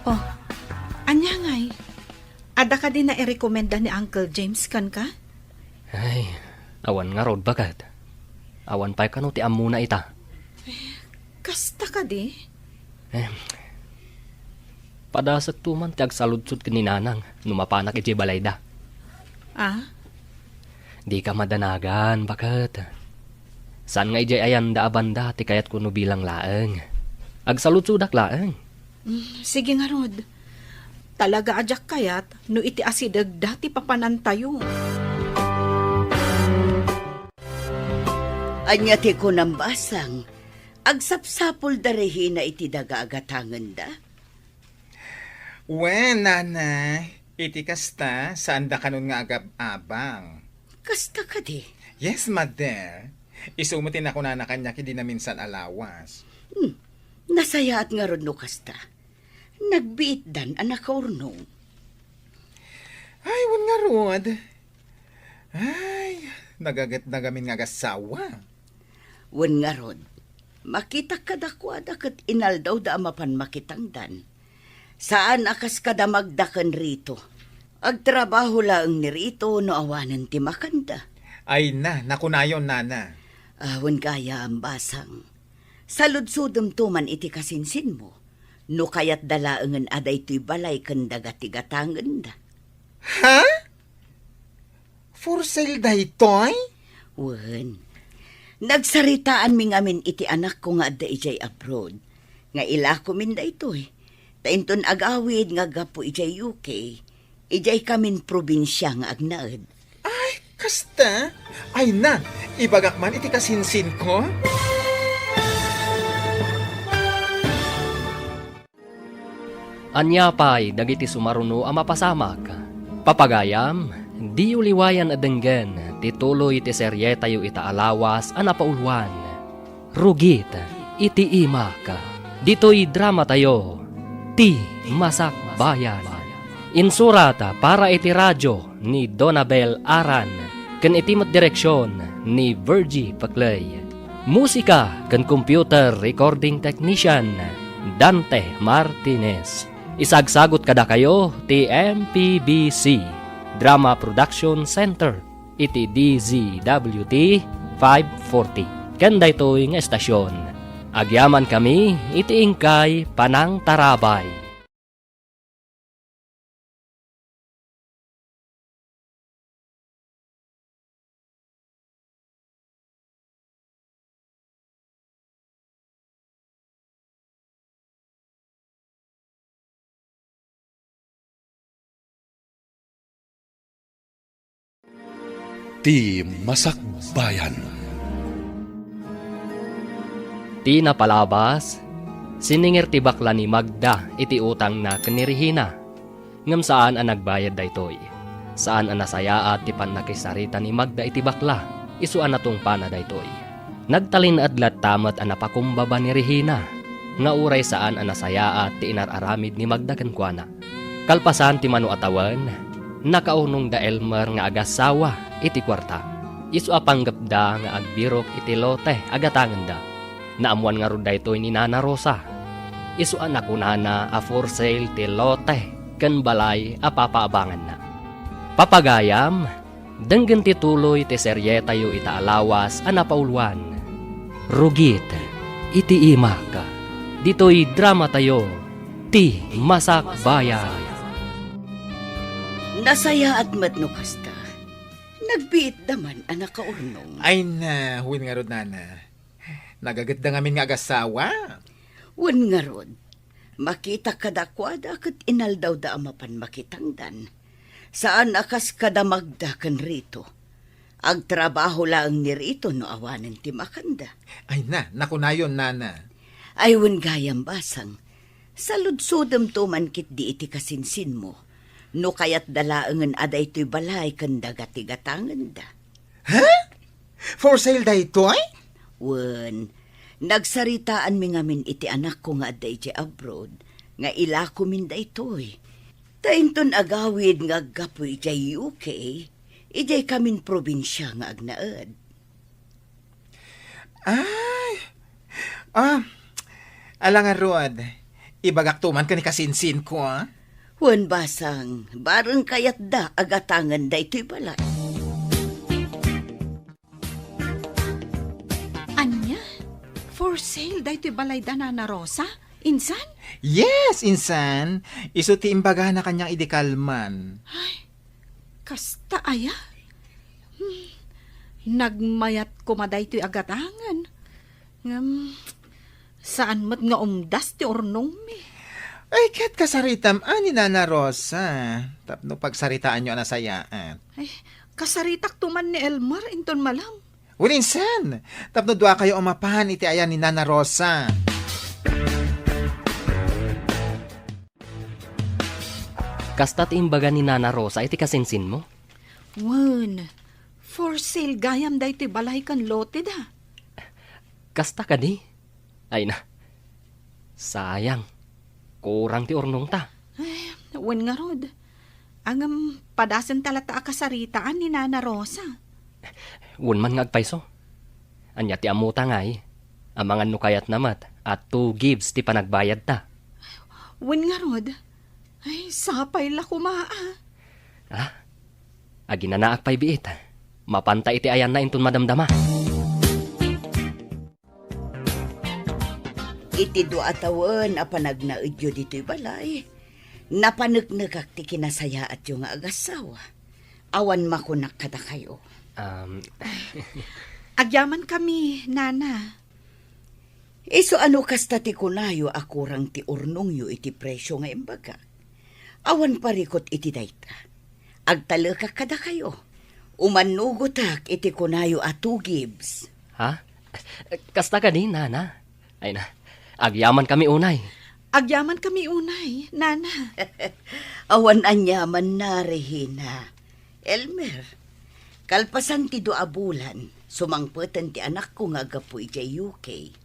Oh, anya ngay. Ada ka din na i-recommenda ni Uncle James kan ka? Ay, awan nga rod bagat. Awan pa'y kano ti amuna ita. Kasta ka di? Padasag tuman ti agsaludsud kininanang numapanak iti balayda. Ah? Di ka madanagan, bakat. Saan nga ijay ayan da abanda ti kayat kuno bilang laeng. Agsaludsudak laeng. Sige nga, Rod. Talaga ajak kayat no iti asidag dati papanantayo. Anya ti ko ng basang, agsapsapol da rehina iti daga-agatangan da. Wen, nana, iti kasta, saan da kanon nga agab-abang? Kasta ka di. Yes, mother. Isumutin ako na kanya kidi na minsan alawas. Nasayaat nga ron no kasta. Nagbiit dan anak kaurnong. Ay, wan nga rod. Ay, nagagat nagamin nga gasawa. Wan nga ron. Makita kadakwada kat inaldaw da amapan makitangdan. Saan akas kada magdakan rito? Agtrabaho lang ni rito no awanan ti makanda. Ay na, nakunayon, nana. Awan kaya ang basang. Saludsudom tuman iti kasinsin mo. No kayat dalaangan aday to'y balay kanda gatigatangan da. Ha? For sale da itoy? Wan. Nagsaritaan mi ngamin iti anak ko nga da ijay abroad. Nga ila ko min da itoy. Tainton agawid nga gapo ijay UK. Ijay kamin probinsya nga agnaad. Ay, kasta? Ay na, ibagak man iti kasinsin ko? Anya pa'y dagiti sumaruno ang mapasamak. Papagayam, di uliwayan adenggen, tituloy iti serye tayo ita alawas ang napaulwan. Rugit, iti imak. Dito'y drama tayo, ti Masak Bayan. Insurata para iti radyo ni Donabel Aran, ken itimat direksyon ni Virgie Paclay. Musika ken computer recording technician Dante Martinez. Isagsagot kada kayo ti MPBC Drama Production Center iti DZWT 540. Kanda ito'y nga estasyon. Agyaman kami iti ingkay Panang Tarabay. Ti Masak Bayan. Ti napalabas, siningir ti bakla ni Magda iti utang na kanirihina. Ngam saan ang nagbayad daytoy? Saan ang nasaya at ti panakisarita ni Magda iti bakla? Isuan natong pana daytoy. Nagtalin adlat tamat ang napakumbaba ni Regina. Nga uray saan ang nasaya at ti inararamid ni Magda kenkwana. Kalpasan ti manu atawan, nakaunong da Elmer nga agasawa iti kwarta. Isu apanggapda nga agbirok iti lote agatangan da. Naamuan nga ron daytoy ni Nana Rosa. Isu anakunana a for sale ti lote ken balay a papaabangan na. Papagayam, Denggen ti tuloy ti serye tayo itaalawas a napauluan. Rugit, iti imak. Dito'y drama tayo, ti Masakbayan. Nasaya at matno kasta. Nagbiit naman ang nakaurnong. Ay na, huwin nga rod, nana. Nagagat da ngamin nga agasawa. Wan nga rod, makita kadakwada kat inaldaw da amapan makitangdan. Saan akas kada magdakan rito? Agtrabaho lang ni rito no awanan ti makanda. Ay na, nakunayon, nana. Aywan gayam basang, saludsudam to man kit di iti kasinsin mo. No kayat dalaangan aday to'y balay kanda gati-gatangan da. For sale da ito, ay? Wan, nagsaritaan mi ngamin iti anak ko nga aday di abroad, nga ila ko min da ito'y. Tainton agawid nga gapoy di UK, ijay kamin probinsya nga agnaad. Ay, alangan rod, ibagak tuman ka ni kasinsin ko, ah. Wan basang, bareng kayat da agatangan da ito'y balay. Anya? For sale da ito'y balay da, Nana Rosa? Insan? Yes, insan. Iso ti imbaga na kanyang idikalman. Kasta aya? Nagmayat kumaday to'y agatangan. Saan mat nga umdas ti ornong mi? Ay, kat kasaritam, ani Nana Rosa. Tapno pagsaritaan nyo nasayaan. Ay, kasaritak tuman ni Elmar, inton malam. Well, insan. Tapno dua kayo umapahan iti ayan ni Nana Rosa. Kasta't imbaga ni Nana Rosa iti kasinsin mo? Wan, for sale gayam da ito'y balay kan lote da. Kasta ka di? Ay na, sayang. Kurang ti ornong ta. Ay, wan nga rod. Angam padasan talata akasaritaan ni Nana Rosa. Wun man nga agpaiso. Anya ti amuta nga eh. Amangan no kayat namat at 2 gives ti panagbayad ta. Wan nga rod. Ay, sapay la kumaa. Agi na naak pa'y biit. Mapanta iti ayan na intun madamdama. Iti do atawan a panagnaudyo dito'y balay. Napanagnagak ti kinasaya at yung agasawa. Awan makunak kada kayo. Agyaman kami, Nana. Iso ano kasta ti kunayo akurang ti urnong yu iti presyo nga imbaga. Awan parikot iti dayta. Agtalaka kada kayo. Umanugotak iti kunayo a 2 gives. Ha? Kasta ka di, Nana. Ay na, agyaman kami unay. Agyaman kami unay, Nana. Awan anyaman na, Regina. Elmer, kalpasan ti 2 bulan, sumangpetan ti anak ko nga gapoy di UK.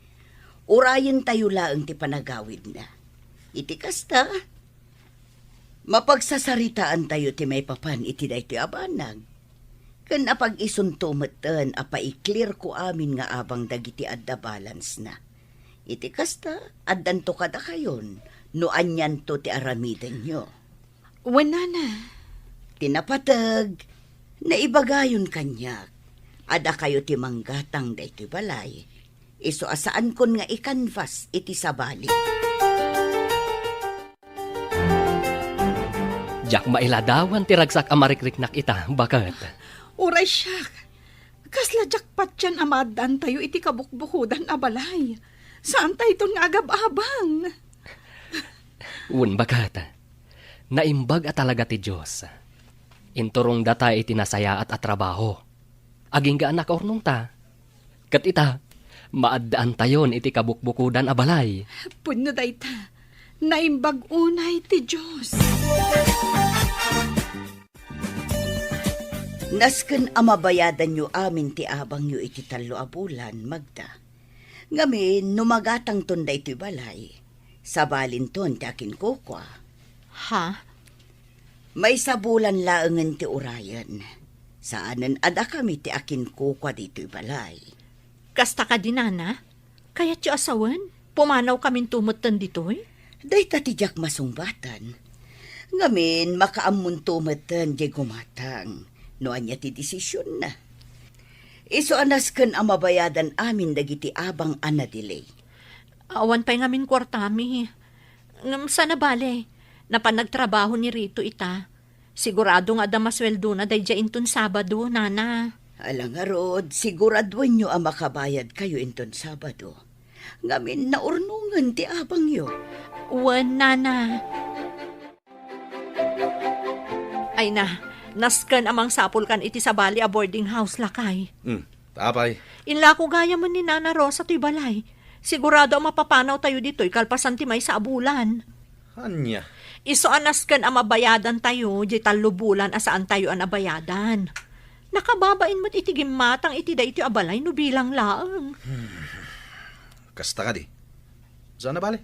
Urayan tayo laang ti panagawid na. Iti kasta, mapagsasaritaan tayo ti may papan iti day ti abanag. Kan apag isuntumatan apa i-clear ko amin nga abang dagiti adda balance na. Iti kasta, addan to kada kayon, no anyan to ti aramidan nyo. Wan, Nana. Tinapatag, naibagayon kanyak, ada kayo ti manggatang da iti balay. Iso asaan kon nga ikanvas iti sabali. Jak mailadawan ti ragsak amarikriknak ita, bakit? Uray siya. Kasla jakpat yan amadan tayo iti kabukbukudan a balay. Saan tayo itong agab-abang? Wun bakit? Naimbag at talaga ti Diyos. Inturong data iti nasaya at atrabaho. Aging gaan na kaurnong ta. Kat ita, maaddaan tayon iti kabukbukudan a balay. Puno dayta. Naimbag unay ti Diyos. Nasken amabayadan nyo amin ti abang nyo iti 3 a bulan, Magda. Ngamin, numagatang ton da iti balay. Sabalin ton ti akin kokwa. Ha? May sabulan laangan ti urayan. Saanan ada kami ti akin kokwa dito'y balay. Kasta ka din, Nana? Kaya ti asawan? Pumanaw kaming tumutan dito'y? Day tatijak masungbatan. Ngamin, makaamun tumatan di gumatang. No anya ti desisyon na. Iso anas ken ang mabayadan amin dagiti abang ana delay. Awan pa'y ngamin kwartami. Ngam sana bale, napanagtrabaho ni Rito ita. Sigurado nga da masweldo na day inton Sabado, nana. Alang nga rod, siguraduan nyo ang makabayad kayo inton Sabado. Ngamin na urnungan ti abang yo. Wan, nana. Ay na, naskan amang sapol kan iti sa bali a boarding house lakay. Tapay. Inla ko gaya man ni Nana Rosa to'y balay. Sigurado ang mapapanaw tayo dito'y kalpasan ti may sa abulan. Anya. Iso anas kan ang mabayadan tayo, di talubulan asaan tayo ang abayadan. Nakababain mo't itigim matang iti da iti abalay no bilang laang. Kasta ka di. Sana bale?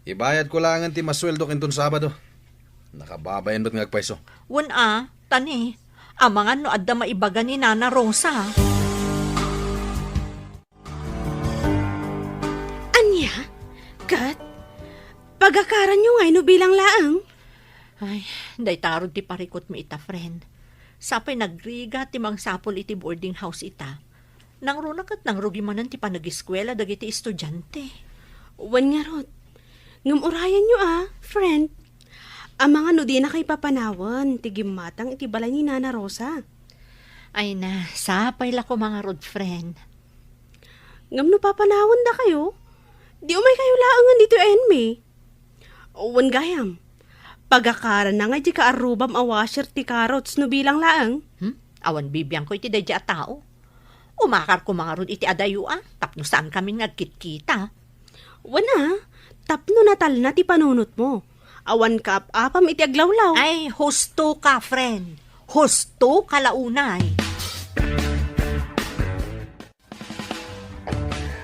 Ibayad ko lang ang ti masweldo kinton Sabado. Nakababayan ba't ngagpaiso? Wan tani, amangan no adda maibaga ni Nana Rosa. Anya? Kat? Pagakaran nyo ngay no bilang laang? Ay, day tarod ti parikot mi ita, friend. Sapay nagriga ti mang sapol iti boarding house ita. Nang runak at nang rugi manan ti panag-eskwela dagiti estudyante. Wan nga rod. Ngumurayan nyo friend. Ang mga no di na kay papanawan, tigimatang iti balay ni Nana Rosa. Ay na, sapay la ko mga road friend. Ngam no papanawan da kayo? Di umay kayo laangan dito enme. Wan gayam. Pagakaran na nga di ka arubam a washer ti carrots no bilang laang. Awan bibiyang ko iti dadya a tao. Umakar ko mga road iti adayo tapno saan kami nagkit-kita. Wana, tapno natal na ti panunot mo. Awan ka apam iti aglawlaw. Ay, husto ka, friend. Husto ka launay.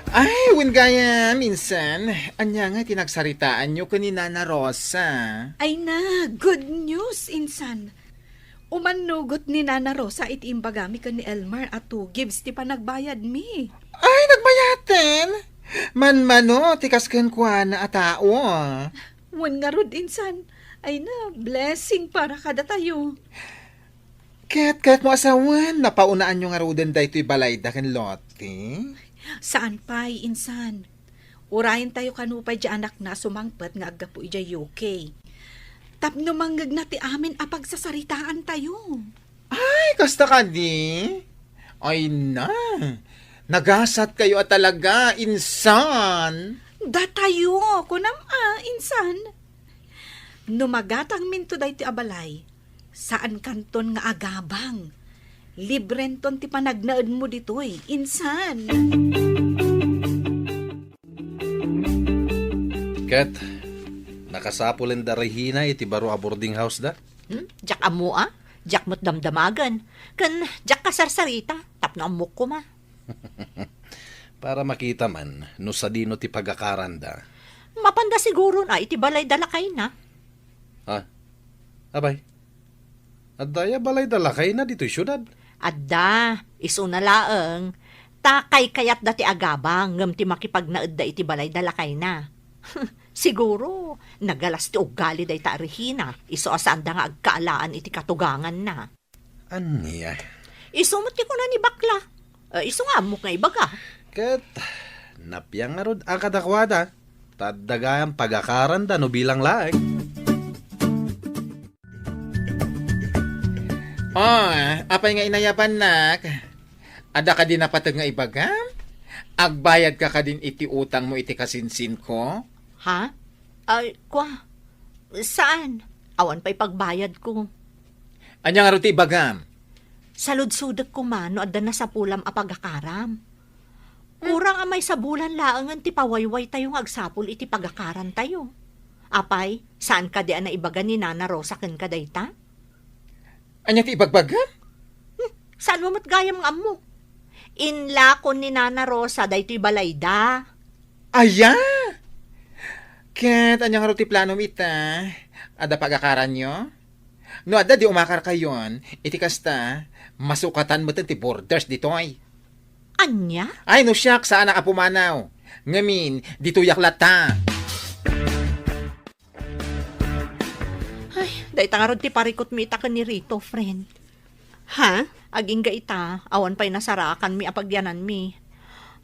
Ay, win gaya, minsan, anya nga tinagsaritaan nyo ni Nana Rosa. Ay na, good news, insan. Umanugot ni Nana Rosa iti imbagami ka ni Elmer at 2 gives ti panagbayad mi. Ay, nagbayaten! Man-mano, tikas ken kwa na atao. Wan nga rod, insan. Ay na, blessing para kada tayo. Kat mo asawan, napaunaan nyo nga roden da ito'y balay da ken lote. Saan pa'y, insan? Urayan tayo kanupay di anak na sumangpet nga agapu ija UK. Tapno manggag na ti amin apagsasaritaan tayo. Ay, kasta ka di? Ay na, nagasat kayo at talaga, insan. Da tayo, kunam insan. Numagatang minto da iti abalay. Saan kanton nga agabang? Librenton ti panagnaed mo ditoy, insan. Kat, nakasapulin da Regina iti baro a boarding house da? Jak amo Jak mo't damdamagan. Kan jak kasarsarita. Tapno amok ko ma. Para makita man, no sa dino ti pagakaran da. Mapanda siguro na iti balay dalakay na. Ha? Abay? At daya balay dalakay na dito'y syudad. Adda, iso na laeng. Takay kayat dati agabang ngam ti makipagnaed da iti balay dalakay na. Siguro, nagalas ti ugali da ita Regina. Iso asaan da nga agkaalaan iti katugangan na. Anya? Iso mo ti ko na ni bakla. Iso nga amok nga ibaga. Kat, napiyang nga rod ang kadakwada. Tadagayang pagakaran da no bilang laeng. Apay nga inayapan nak. Ada ka din napatag nga ibaga? Agbayad ka din iti utang mo iti kasinsin ko? Ha? Ay, kwa? Saan? Awan pa'y pagbayad ko. Anya nga ruti ibagam? Salud-sudak ko man, no adda na sa pulam a pagakaram. Kurang amay sa bulan laangan ti pawayway tayong agsapul iti pagakaran tayo. Apay, saan ka di na ibaga ni Nana Rosa ken kadayta? Anya ti ibagbagam? Saan mo matgayam nga mo? Inlakon ni Nana Rosa daytoy balayda. Aya! Ket, anya nga ruti plano ita? Ada pagakaran nyo? No, ada di umakar kayon, iti kasta, masukatan mo ti borders ditoy. Anya? Ay, no siyak, saan nakapumanaw? Ngamin, dito yaklata. Ay, dahil tangarod ti parikot mi ita ka ni Rito, friend. Ha? Aging ita, awan pa'y nasarakan mi apagyanan mi.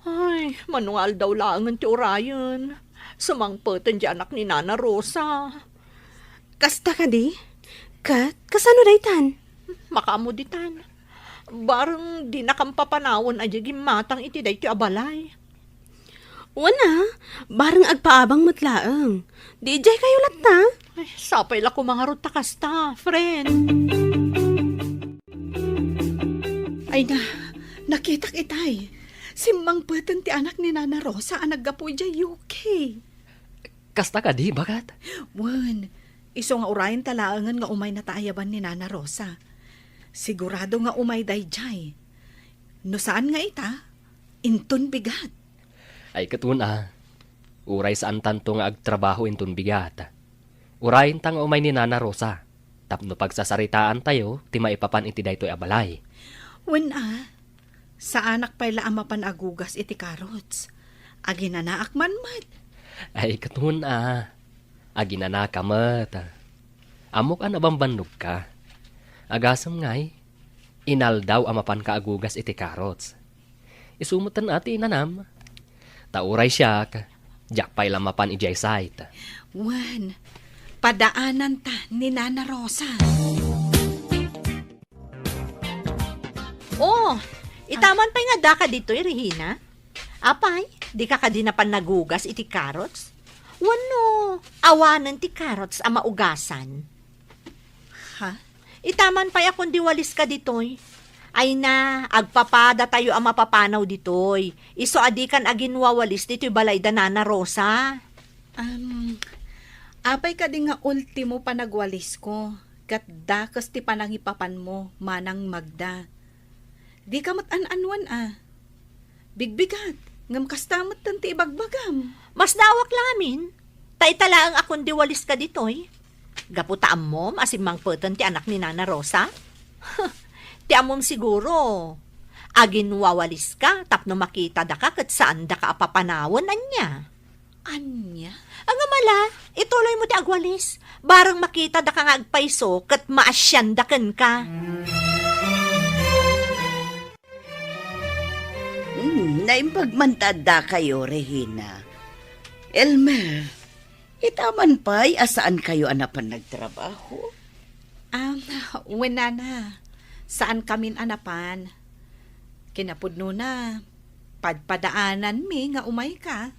Ay, manual daw laangan ti Orion. Sumangpeten di anak ni Nana Rosa. Kasta ka di? Kasano daytan? Makamuditan. Barang di nakampapanawon aja gimatang iti day ti abalay. Wana, bareng agpaabang matlaang. Di jay kayo latta. Ay, sapay la ko mga ruta kasta, friend. Ay na, nakita kitay. Simbang peten ti anak ni Nana Rosa ang naggapoy dya UK. Kasta ka di, bagat? Wan, iso nga urayan talaangan nga umay nataayaban ni Nana Rosa. Sigurado nga umay dayjay. No saan nga ita? Inton bigat. Ay katuna, uray saan tanto nga agtrabaho inton bigat. Urayin ta nga umay ni Nana Rosa. Tapno pagsasaritaan tayo, ti maipapan iti daytoy abalay. Wan sa anak pa'y laamapan agugas iti karots. Aginanaak man mat. Ay katuna, aginana ka mat. Amok anabambannog ka. Agasam ngay, inal daw amapan ka agugas iti karots. Isumutan ati inanam. Tauray siya, jak pa'y lamapan ijay site. Wan, padaanan ta ni Nana Rosa. Oh, itaman pa'y nga da ka dito'y, Regina. Apay, di ka kadinapan nagugas iti carrots? Wano, awanan ti carrots ang maugasan. Ha? Itaman pa'y akong diwalis ka dito'y. Ay na, agpapada tayo ang mapapanaw dito'y. Iso adikan aginwawalis dito'y balay da Nana Rosa. Apay ka di nga ultimo panagwalis ko. Kat dakas ti panangipapan mo, manang Magda. Di ka mat-an-anwan Bigbigat, ngam kastamat tanti ibagbagam. Mas dawak lang amin. Taitala ang akong diwalis ka dito'y. Gaputaan mo, masimang putan ti anak ni Nana Rosa. Ti amom siguro. Agin wawalis ka, tapno makita da ka kat saan da ka apapanawon anya. Anya? Ang amala, ituloy mo ti agwalis. Barang makita da ka nga agpaiso kat maasyandakan ka. Naimpagmantada kayo, Regina. Elmer, itaman pa'y asaan kayo anapan nagtrabaho? Wala na. Saan kamin anapan? Kinapudno na. Padpadaanan mi nga umay ka.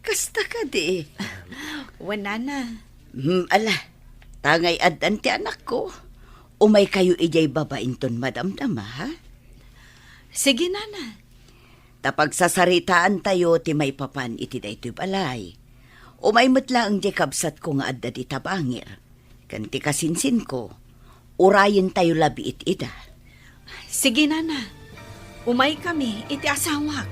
Kasta ka di. Wala na. Ala, tangay adan ti anak ko. Umay kayo ijay babainton madamdama, ha? Sige, Nana. Tapag sasaritaan tayo ti may papan iti daytoy balay. Umay metla ang di kabsat ko nga adda di tabangir. Kanti kasinsin ko, urayin tayo labi ida. Sige, Nana. Umay kami, iti asawak.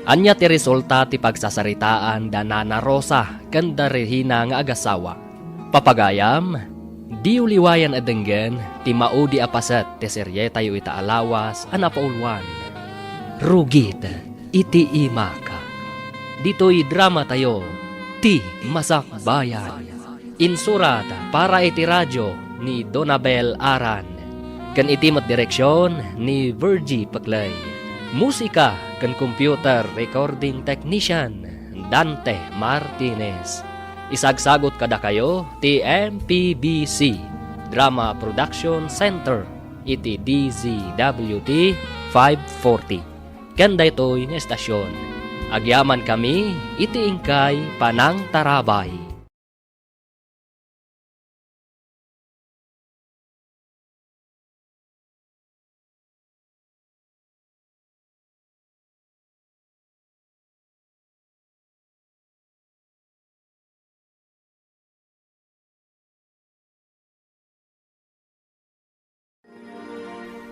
Anya ti resulta ti pagsasaritaan da Nana Rosa kanda Regina nga agasawa. Papagayam, di uliwayan adenggen ti maudi apasat ti serye tayo ita alawas anapaulwan. Rugit iti imaka. Dito'y drama tayo ti Masakbayan. Insurata para iti radyo ni Donabel Aran. Kan iti mat direksyon ni Virgie Paclay. Musika kan computer recording technician Dante Martinez. Isagsagot kada kayo ti MPBC Drama Production Center iti DZWT 540. Kanda ito'y nga estasyon. Agyaman kami iti ingkay Panang Tarabay.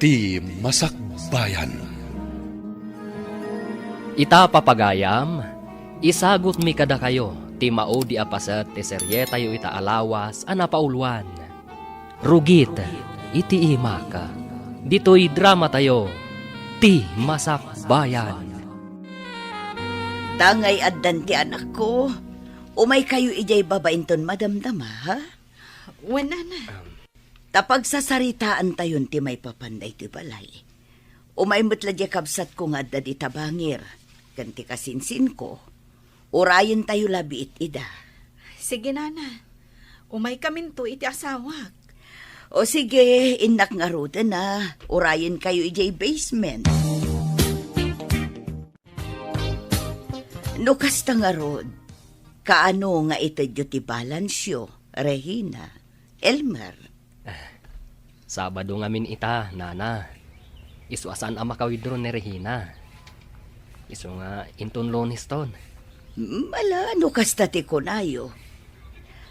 Ti Masakbayan. Ita papagayam, isagot mi kada kayo, ti maudi apasat ti serye tayo ita alawas anapaulwan. Rugit, iti imaka. Dito'y drama tayo, ti Masakbayan. Tangay addan ti anak ko. Umay kayo ijay babainton madamdama, ha? Wala na. Tapag sasaritaan tayon ti may papanday ti balay. Umay mutladya kabsat ko nga adda di tabangir. Ganti kasinsin ko. Urayan tayo labi ida. Sige, nana. Umay kaminto iti asawak. O sige, inak nga ruda na. Urayan kayo ijay basement. No kasta nga rod, kaano nga itadyo ti balansyo, Regina, Elmer. Sabado ngamin ita, nana. Isu asan ang makawidro ni Regina. Isu nga inton lonis ton. Mala, no kasta ti kunayo.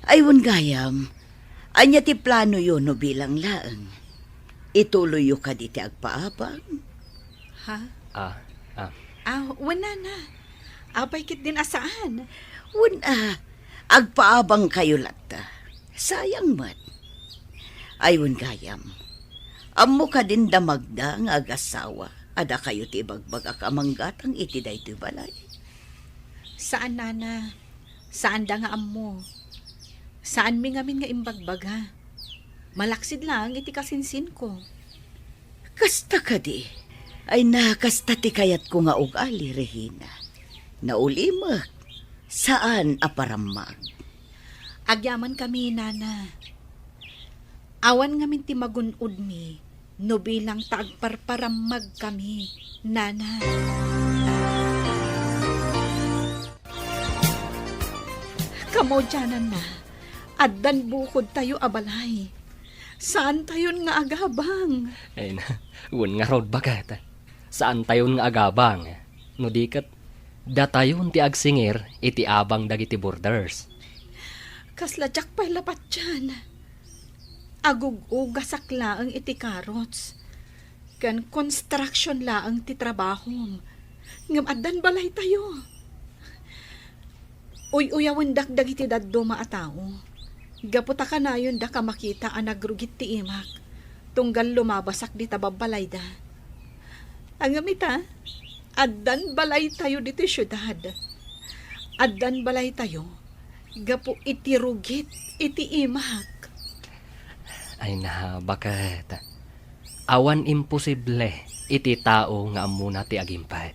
Ayun gayam, anya ti plano yun no bilang laang. Ituloy yu ka di ti agpaabang. Ha? Wala na. Apay kit din asaan. Wala, agpaabang kayo lata. Sayang mat. Ayun gayam, amo ka din damagda nga agasawa. Ada kayo ti bagbag akamanggatang iti daytoy balay. Saan, nana? Saan da nga ammo? Saan mi ngamin nga imbagbaga? Malaksid lang iti kasinsin ko. Kasta ka di. Ay na, kasta ti kayat ko nga ugali, Regina. Naulimak. Saan aparamag? Agyaman kami, nana. Awan ngamin ti magunod mi, no bilang taagparparamag kami, nana. Kamo dyanan na, addan bukod tayo abalay. Saan tayon nga agabang? Ay na, wun nga rod bagat. Saan tayon nga agabang? No dikat, datayon ti agsingir iti abang dagiti borders. Kasladyak pa'y lapat dyan. Agug-ugasak laang iti karots. Kan construction laang ti trabahom. Ngam addan balay tayo. Uy-uyawan dakdag iti daddo maatao. Gaputa ka na yun da ka makita ang nagrugit ti imak. Tunggal lumabasak di tababalay da. Ang gamita, addan balay tayo dito syudad. Addan balay tayo. Gapu iti rugit iti imak. Ay na, bakit? Awan imposible iti tao nga amuna ti agimpad.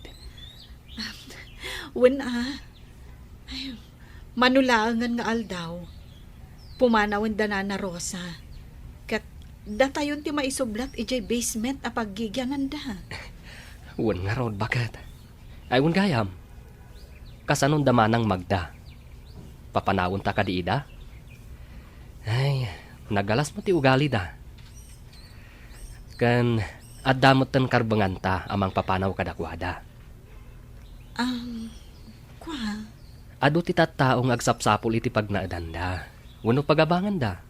Wala. Ay, manulangan nga aldaw. Pumanawan da na Rosa. Kat datayon ti maisublat ijay basement a paggigyanan da. Wun nga rod, bakit? Ay, wun gayam. Kasanon damanang magda. Papanawon ta ka di ida? Ay, nagalas mo ti ugali da. Kan, adamot tan karbangan ta amang papanaw kadakwada. Kwa? Ado ti tattaong agsapsapol iti pagnaadanda. Wano pagabangan da.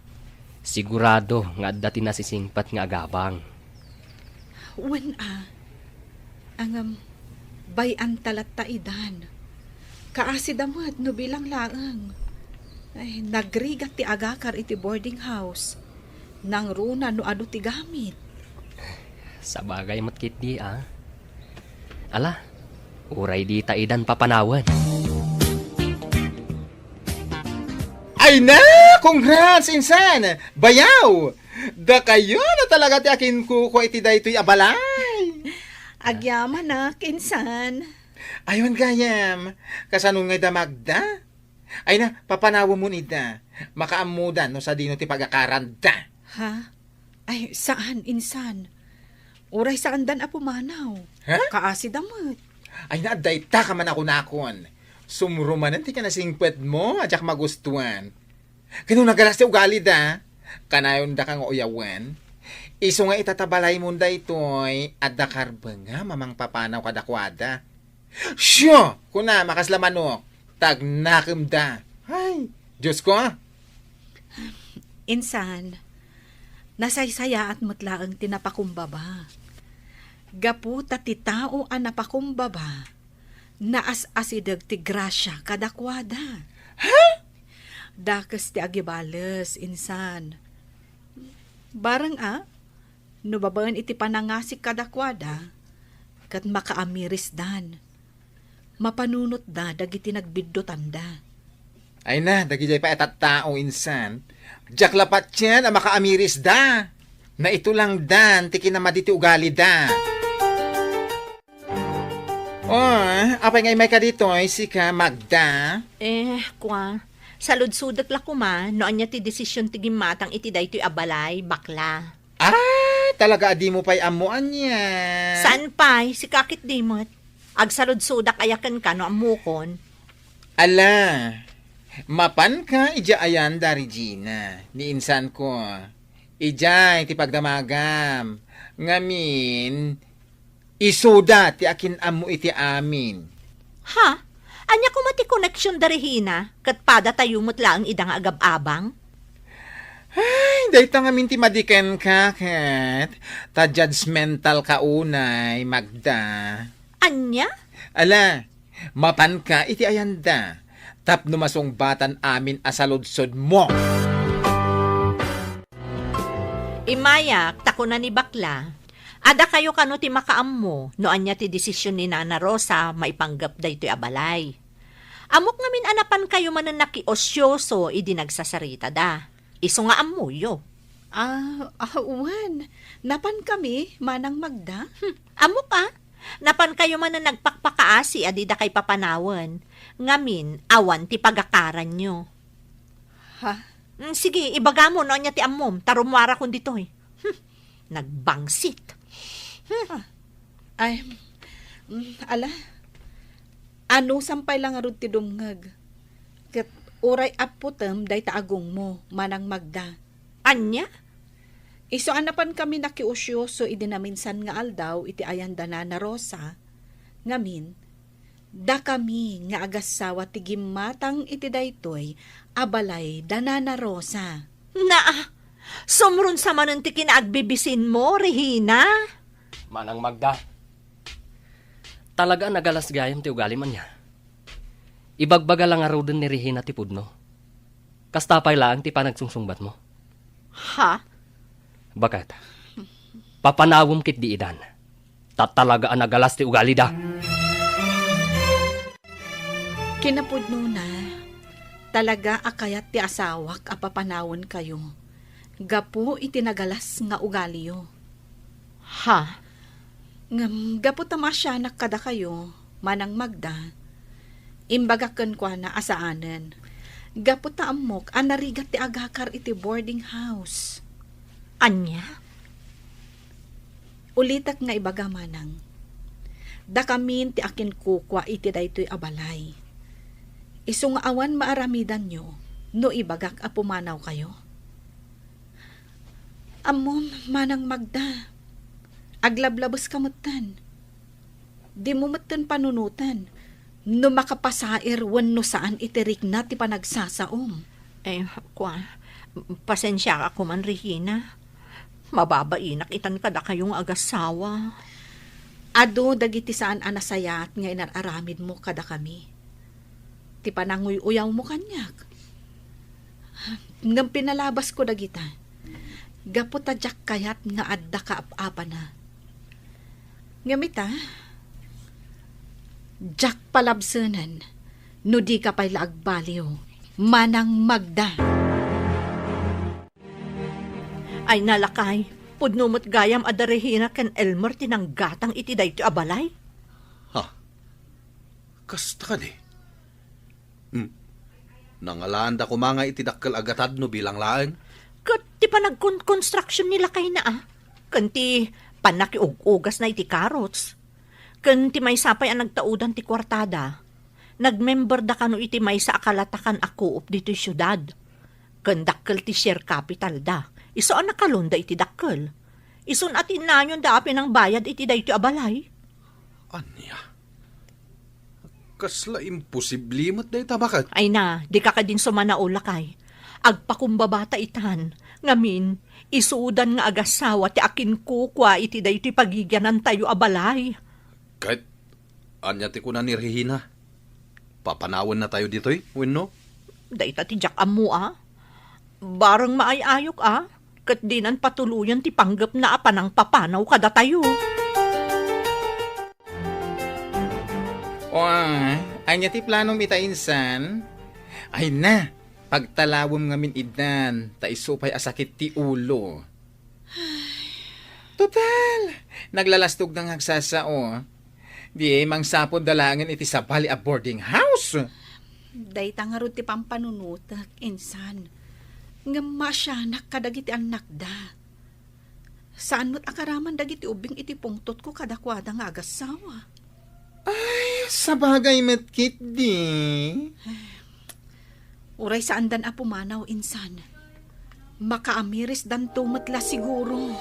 Sigurado nga adda ti nasisingpat nga agabang. Wala. Ang bayan talat ta idan. Kaasidamad no bilang laang. Ay, nagrigat ti agakar iti boarding house. Nang runa no ado ti gamit. Sa bagay matkit di Ala, uray di ta idan papanawan. Ay na! Congrats, insan! Bayaw! Da kayo na talaga ti akin kuko iti daytoy abalay! Agyaman na, kinsan. Ayun gayam, kasanong nga damagda? Ay na, papanawa mo nida. Makaamudan no sa dino ti pagakaranda. Ha? Ay, saan, insan? Uray saan dan apumanaw? Ha? Kaasidamot. Ay na, aday ta ka man ako nakon. Sumrumanan ti ka na singpet mo, adyak magustuhan. Ganun nagalas ti ugali da. Kanayon da kang uyawan. Iso nga itatabalay mo da ito'y adda karba nga mamang papanaw kadakwada. Syo! Kuna, makaslamanok. Tagnakim da. Ay, Diyos ko. Insan, nasaysaya at mutlaang tinapakumbaba. Gaputa ti tao ang napakumbaba. Naas-asidag ti grasya kadakwada. Ha? Dakas ti agibales, insan. Barang no babaan iti panangasik kadakwada, kat makaamiris dan. Mapanunot da dagiti nagbiddo tanda. Ay na, dagijay pa etat tao insan. Jak lapat yan, ang makaamiris da. Na ito lang dan, tiki na maditi ugali da. Oh, apay ngay may ka dito, si ka Magda. Salud-sudak la kuma, noan niya ti desisyon ti gimatang iti daytoy abalay, bakla. Talaga adi mo pa'y amuan niya. Saan pa'y, si kakit dimot? Agsalud-sudak ayakan ka no amukon. Ala, mapan ka, ija ayan da, Regina. Ni insan ko. Ija, iti pagdamagam. Ngamin, isuda ti akin amu iti amin. Ha? Anya ko mati connection da Regina, kat pada tayo mutla ang idang agab-abang? Ay, dahita nga minti madiken ka, kat. Ta judgmental ka unay, Magda. Anya? Ala, mapan ka, iti ayanda. Tap numasong batan amin asaludsod mo. Imayak, tako na ni bakla. Ada kayo kano ti makaam mo, no anya ti desisyon ni Nana Rosa, maipanggap da ito'y abalay. Amok ngamin anapan kayo manan nakiosyoso, idi nagsasarita da. Iso nga amuyo. Uwan. Napan kami, Manang Magda? Amok napan kayo manan nagpakpakaasi, adi da kay papanawan. Ngamin, awan ti pagakaran nyo. Ha? Sige, ibaga mo, no anya ti amom, tarumwara kun dito'y. Nagbangsit. Ay, ala. Ano sampay lang arud ti dumngag? Kat uray aputem day taagong mo, Manang Magda. Anya? Iso anapan kami nakiusyoso idinaminsan nga aldaw iti ayanda na Rosa. Ngamin, da kami nga agasawa ti gimatang iti daytoy abalay danana Rosa. Sumrun sa manon ti kinaagbibisin mo, Regina. Manang Magda. Talaga nagalas gayam ti ugali man niya. Ibagbaga lang araw din ni Regina ti pudno. Kastapay lang ti panagsungsungbat mo. Ha? Bakit? Papanawom kit di idan. Talaga nagalas ti ugali da. Kinapudno na, talaga akayat ti asawak apapanawon kayo. Gapo itinagalas nga ugaliyo. Ha? Gapo tamasyanak kada kayo, Manang Magda. Imbagakan kwa na asaanan. Gapo taamok anarigat ti agakar iti boarding house. Anya? Ulitak nga ibaga Manang. Da kamin ti akin kukwa iti daytoy abalay. Isu nga awan maaramidan nyo, no ibagak a pumanaw kayo. Amom, Manang Magda. Aglablabos kamutan. Di mo matan panunutan. No makapasair wenno saan itirik na ti panagsasaom. Pasensya ako man, Regina. Mababainak itan kada kayong agasawa. Ado dagiti saan anasayat nga inararamid mo kada kami. Ti pananguy-uyaw mo kanyak. Ngam pinalabas ko dagita. Gapo tadyak kayat nga adda kaap-apa na. Ngamita, jak palabsanan, no di ka pa'y laagbaliw, Manang Magda. Ay nalakay, pudnumot gayam ada Regina ken Elmer tinanggatang iti dayto abalay. Kasta ka di. Nangalaan da ko mga itidakkel agatad no bilang laeng. Kat ti panagkonstruction nila kay na Kanti panakiug-ugas na iti karots. Kanti may sapay ang nagtaudan ti kwartada. Nagmember da kano iti may sa akalatakan ako up dito syudad. Kandakkel ti share capital da. Iso ang nakalunda iti dakkel. Isun at inanyon da apin ang bayad iti dayto abalay. Anya? Kasla imposible mo't day tabakat. Ay na, di ka din sumanaula kay. Agpakumbabata itan. Ngamin, isuudan nga agasawa ti akin kukwa iti dayto pagigyanan tayo abalay. Kahit, anya ti kuna ni Regina. Papanawan na tayo dito'y, wenno? Dayta ti jak amu Barang maayayok kat dinan patuluyan ti panggap na apanang papanaw kada tayo. Anya ti planong mita insan? Ay na, pagtalawom ngamin idan, ta isupay asakit ti ulo. Total, naglalastog ng hagsasao. Di mangsapod dalangan iti sabali a boarding house. Dayta nga ro ti pampanunutak, insan. Nga masyanak kadagiti anak da. Saan mo't akaraman dagiti ubing iti pungtot ko kadakwada nga agasawa. Sa bagay matkit di. Uray saan dan apumanaw, insan. Makaamiris dan tumatla siguro.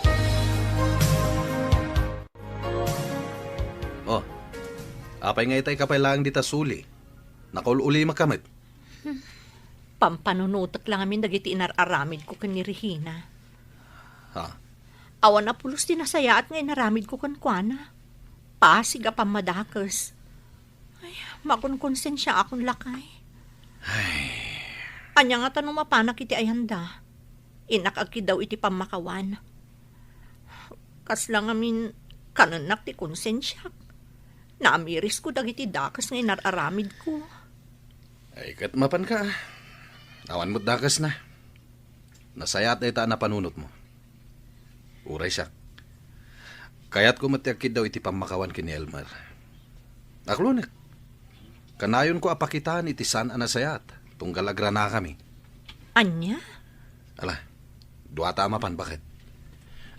Oh, apay nga itay kapay lang dita suli. Nakaululi makamit. Pampanunutak lang amin dagiti inararamid ko kan ni Regina. Ha? Awan na pulos din nasaya at nga inaramid ko kan kuana. Pasig a pamadakas. Ay, makunkonsensya akong lakay. Anya nga tanong mapanak iti ayanda. Inakagi daw iti pamakawan. Kas lang amin kananak ti konsensya. Naamiris ko dagiti dakas nga inararamid ko. Ay, kat mapan ka. Awan mo't dakas na. Nasayat na ita na panunot mo. Uray siya. Kaya't kumatiagkid daw iti pamakawan kini Elmer. Aklunik. Kanayon ko apakitaan iti san anasayat. Tunggal agra na kami. Anya? Ala, duwata amapan bakit?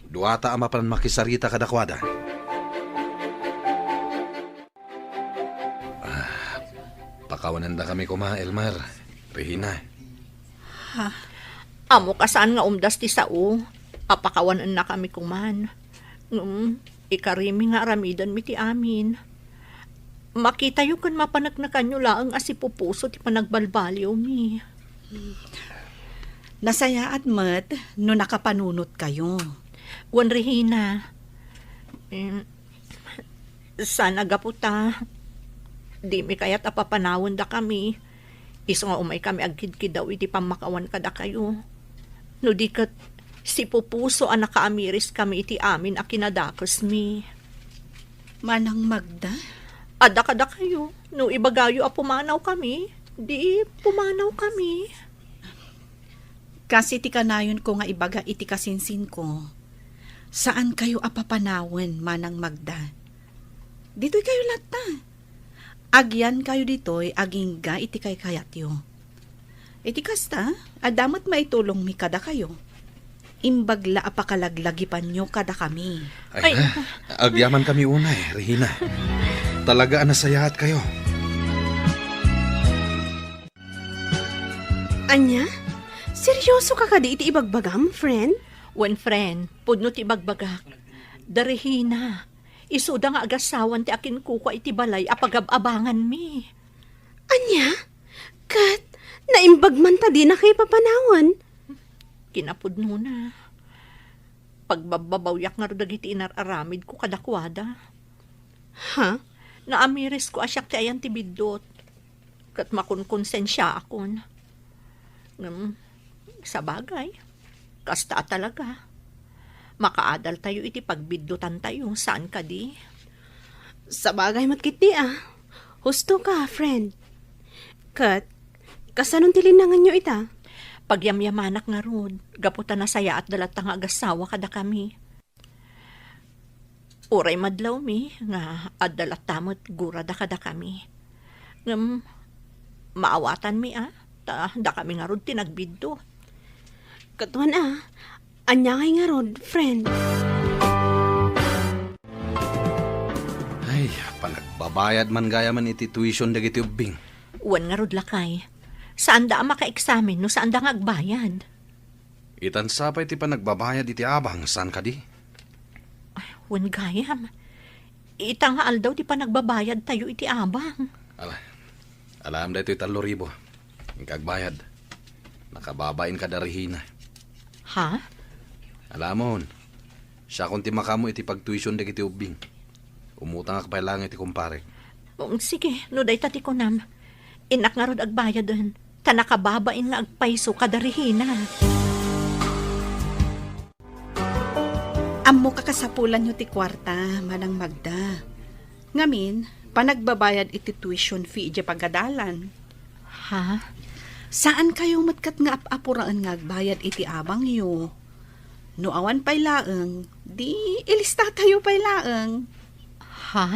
Duwata amapan makisarita kadakwada. Pakawanan da kami kuma, Elmer. Regina. Amo kasaan nga umdas ti sao. Apakawanan na kami kuman. Ikarimi nga aramidan mi ti amin. Makita yu kan mapanagnakan nyo laang asipupuso ti panagbalbaliw mi. Nasaya at mat no nakapanunot kayo. Wan Regina. Sana gaputa. Di mi kaya't apapanawon da kami. Iso nga umay kami agkid-kid daw iti pamakawan kada kayo. No di kat si pupuso ang nakaamiris kami iti amin a kinadakas mi. Manang Magda? Ada kada kayo. No ibagayo a pumanaw kami. Di pumanaw kami. Kasi ti kanayon ko nga ibaga iti kasinsin ko. Saan kayo apapanawan, Manang Magda? Dito'y kayo lata. Agyan kayo dito'y aging ga iti kay kayatyo. Iti kasta, adamat maitulong mi kada kayo. Imbagla apakalaglagipan nyo kada kami. Ay, agyaman kami unay, Regina. Talaga nasayahat kayo. Anya? Seryoso ka kadi iti ibagbagam, friend? Wen friend, pudno ti bagbagak. Darehina, isuda nga agasawan ti akin kuko iti balay apagab-abangan mi. Anya? Kat, naimbag man ta di na kay papanawan. Kinapudno na. Pagbababawyak nga dagiti inararamid ko kadakwada. Ha? Naamiris ko asyak ti ayan ti bidot. Kat makunkonsensya akon. Sa bagay, kasta talaga. Makaadal tayo iti pagbiddutan tayo. Saan ka di? Sa bagay matkiti Husto ka, friend. Kat, kasanon tilinangan nyo ita? Pagyamyamanak nga rod, gaputan na saya at dalat nga agasawa kada kami. Uray madlaw mi, nga adalat tamot gura da kada kami. Maawatan mi da kami nga rod tinagbiddo. Katuan anya ngay nga rod, friend. Ay, panagbabayad man gaya man iti tuition dagiti ubing. Uwan nga rod lakay. Saan da maka-examine no saan da nga agbayad? Itan sapay ti panagbabayad iti abang, saan ka di? Uwan gayam. Itang haal daw di pa nagbabayad tayo iti abang. Alam da ito italo ribo. Yung kagbayad. Nakababain ka da Regina. Ha? Alamon, siya kung ti makamo iti pagtuition dagiti ubing. Umutang akpay lang iti kumpare. Sige, no day tati ko nam. Inak nga rod agbayad doon. Tanakababain nga agpaiso kada Regina. Amo kakasapulan nyo ti kwarta, Manang Magda. Ngamin, panagbabayad iti tuition fee iti pagadalan. Ha? Saan kayo matkat nga apuraan nga agbayad iti abang yo? No awan pay laeng, di ilista tayo pay laeng. Ha?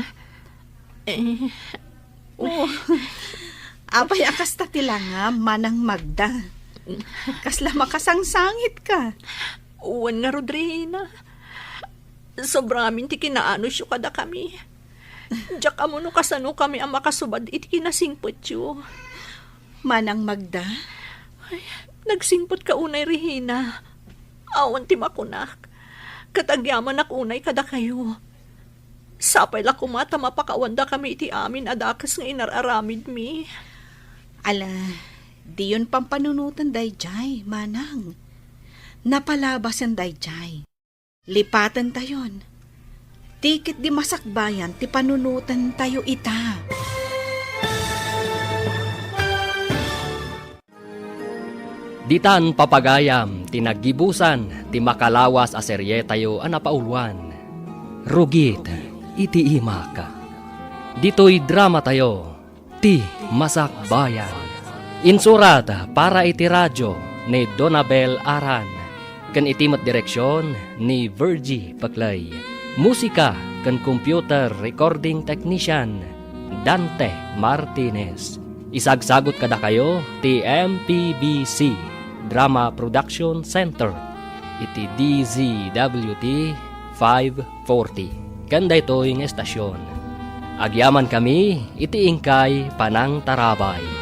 Oh, apay akas ta tila nga manang Magda. Kasla makasangsangit ka. Uwan nga Rodrina. Sobrang amin ti kinaano siyo kada kami. Diyak amo no kasano kami ang makasubad iti kinasingpot siyo. Manang Magda, Nagsingpot ka unay Regina. Awan ti makunak. Katagyaman ak unay kada kayo. Sapay la kumata mapakawanda kami iti amin adakas nga inararamid mi. ala, di yun pampanunutan dayjay, manang. Napalabas ang dayjay. Lipatan tayon. Tikit di masakbayan, ti panunutan tayo ita. Ditan papagayam, tinagibusan, ti makalawas a serye tayo anapauluan. Rugit, iti imaka. Dito'y drama tayo, ti Masakbayan. Insurat para iti radyo ni Donabel Aran. Kan itimat direksyon ni Virgie Paclay. Musika kan computer recording technician Dante Martinez. Isagsagot kada kayo ti MPBC Drama Production Center iti DZWT 540. Kanda ito'y estasyon. Agyaman kami iti ingkay Panang Tarabay.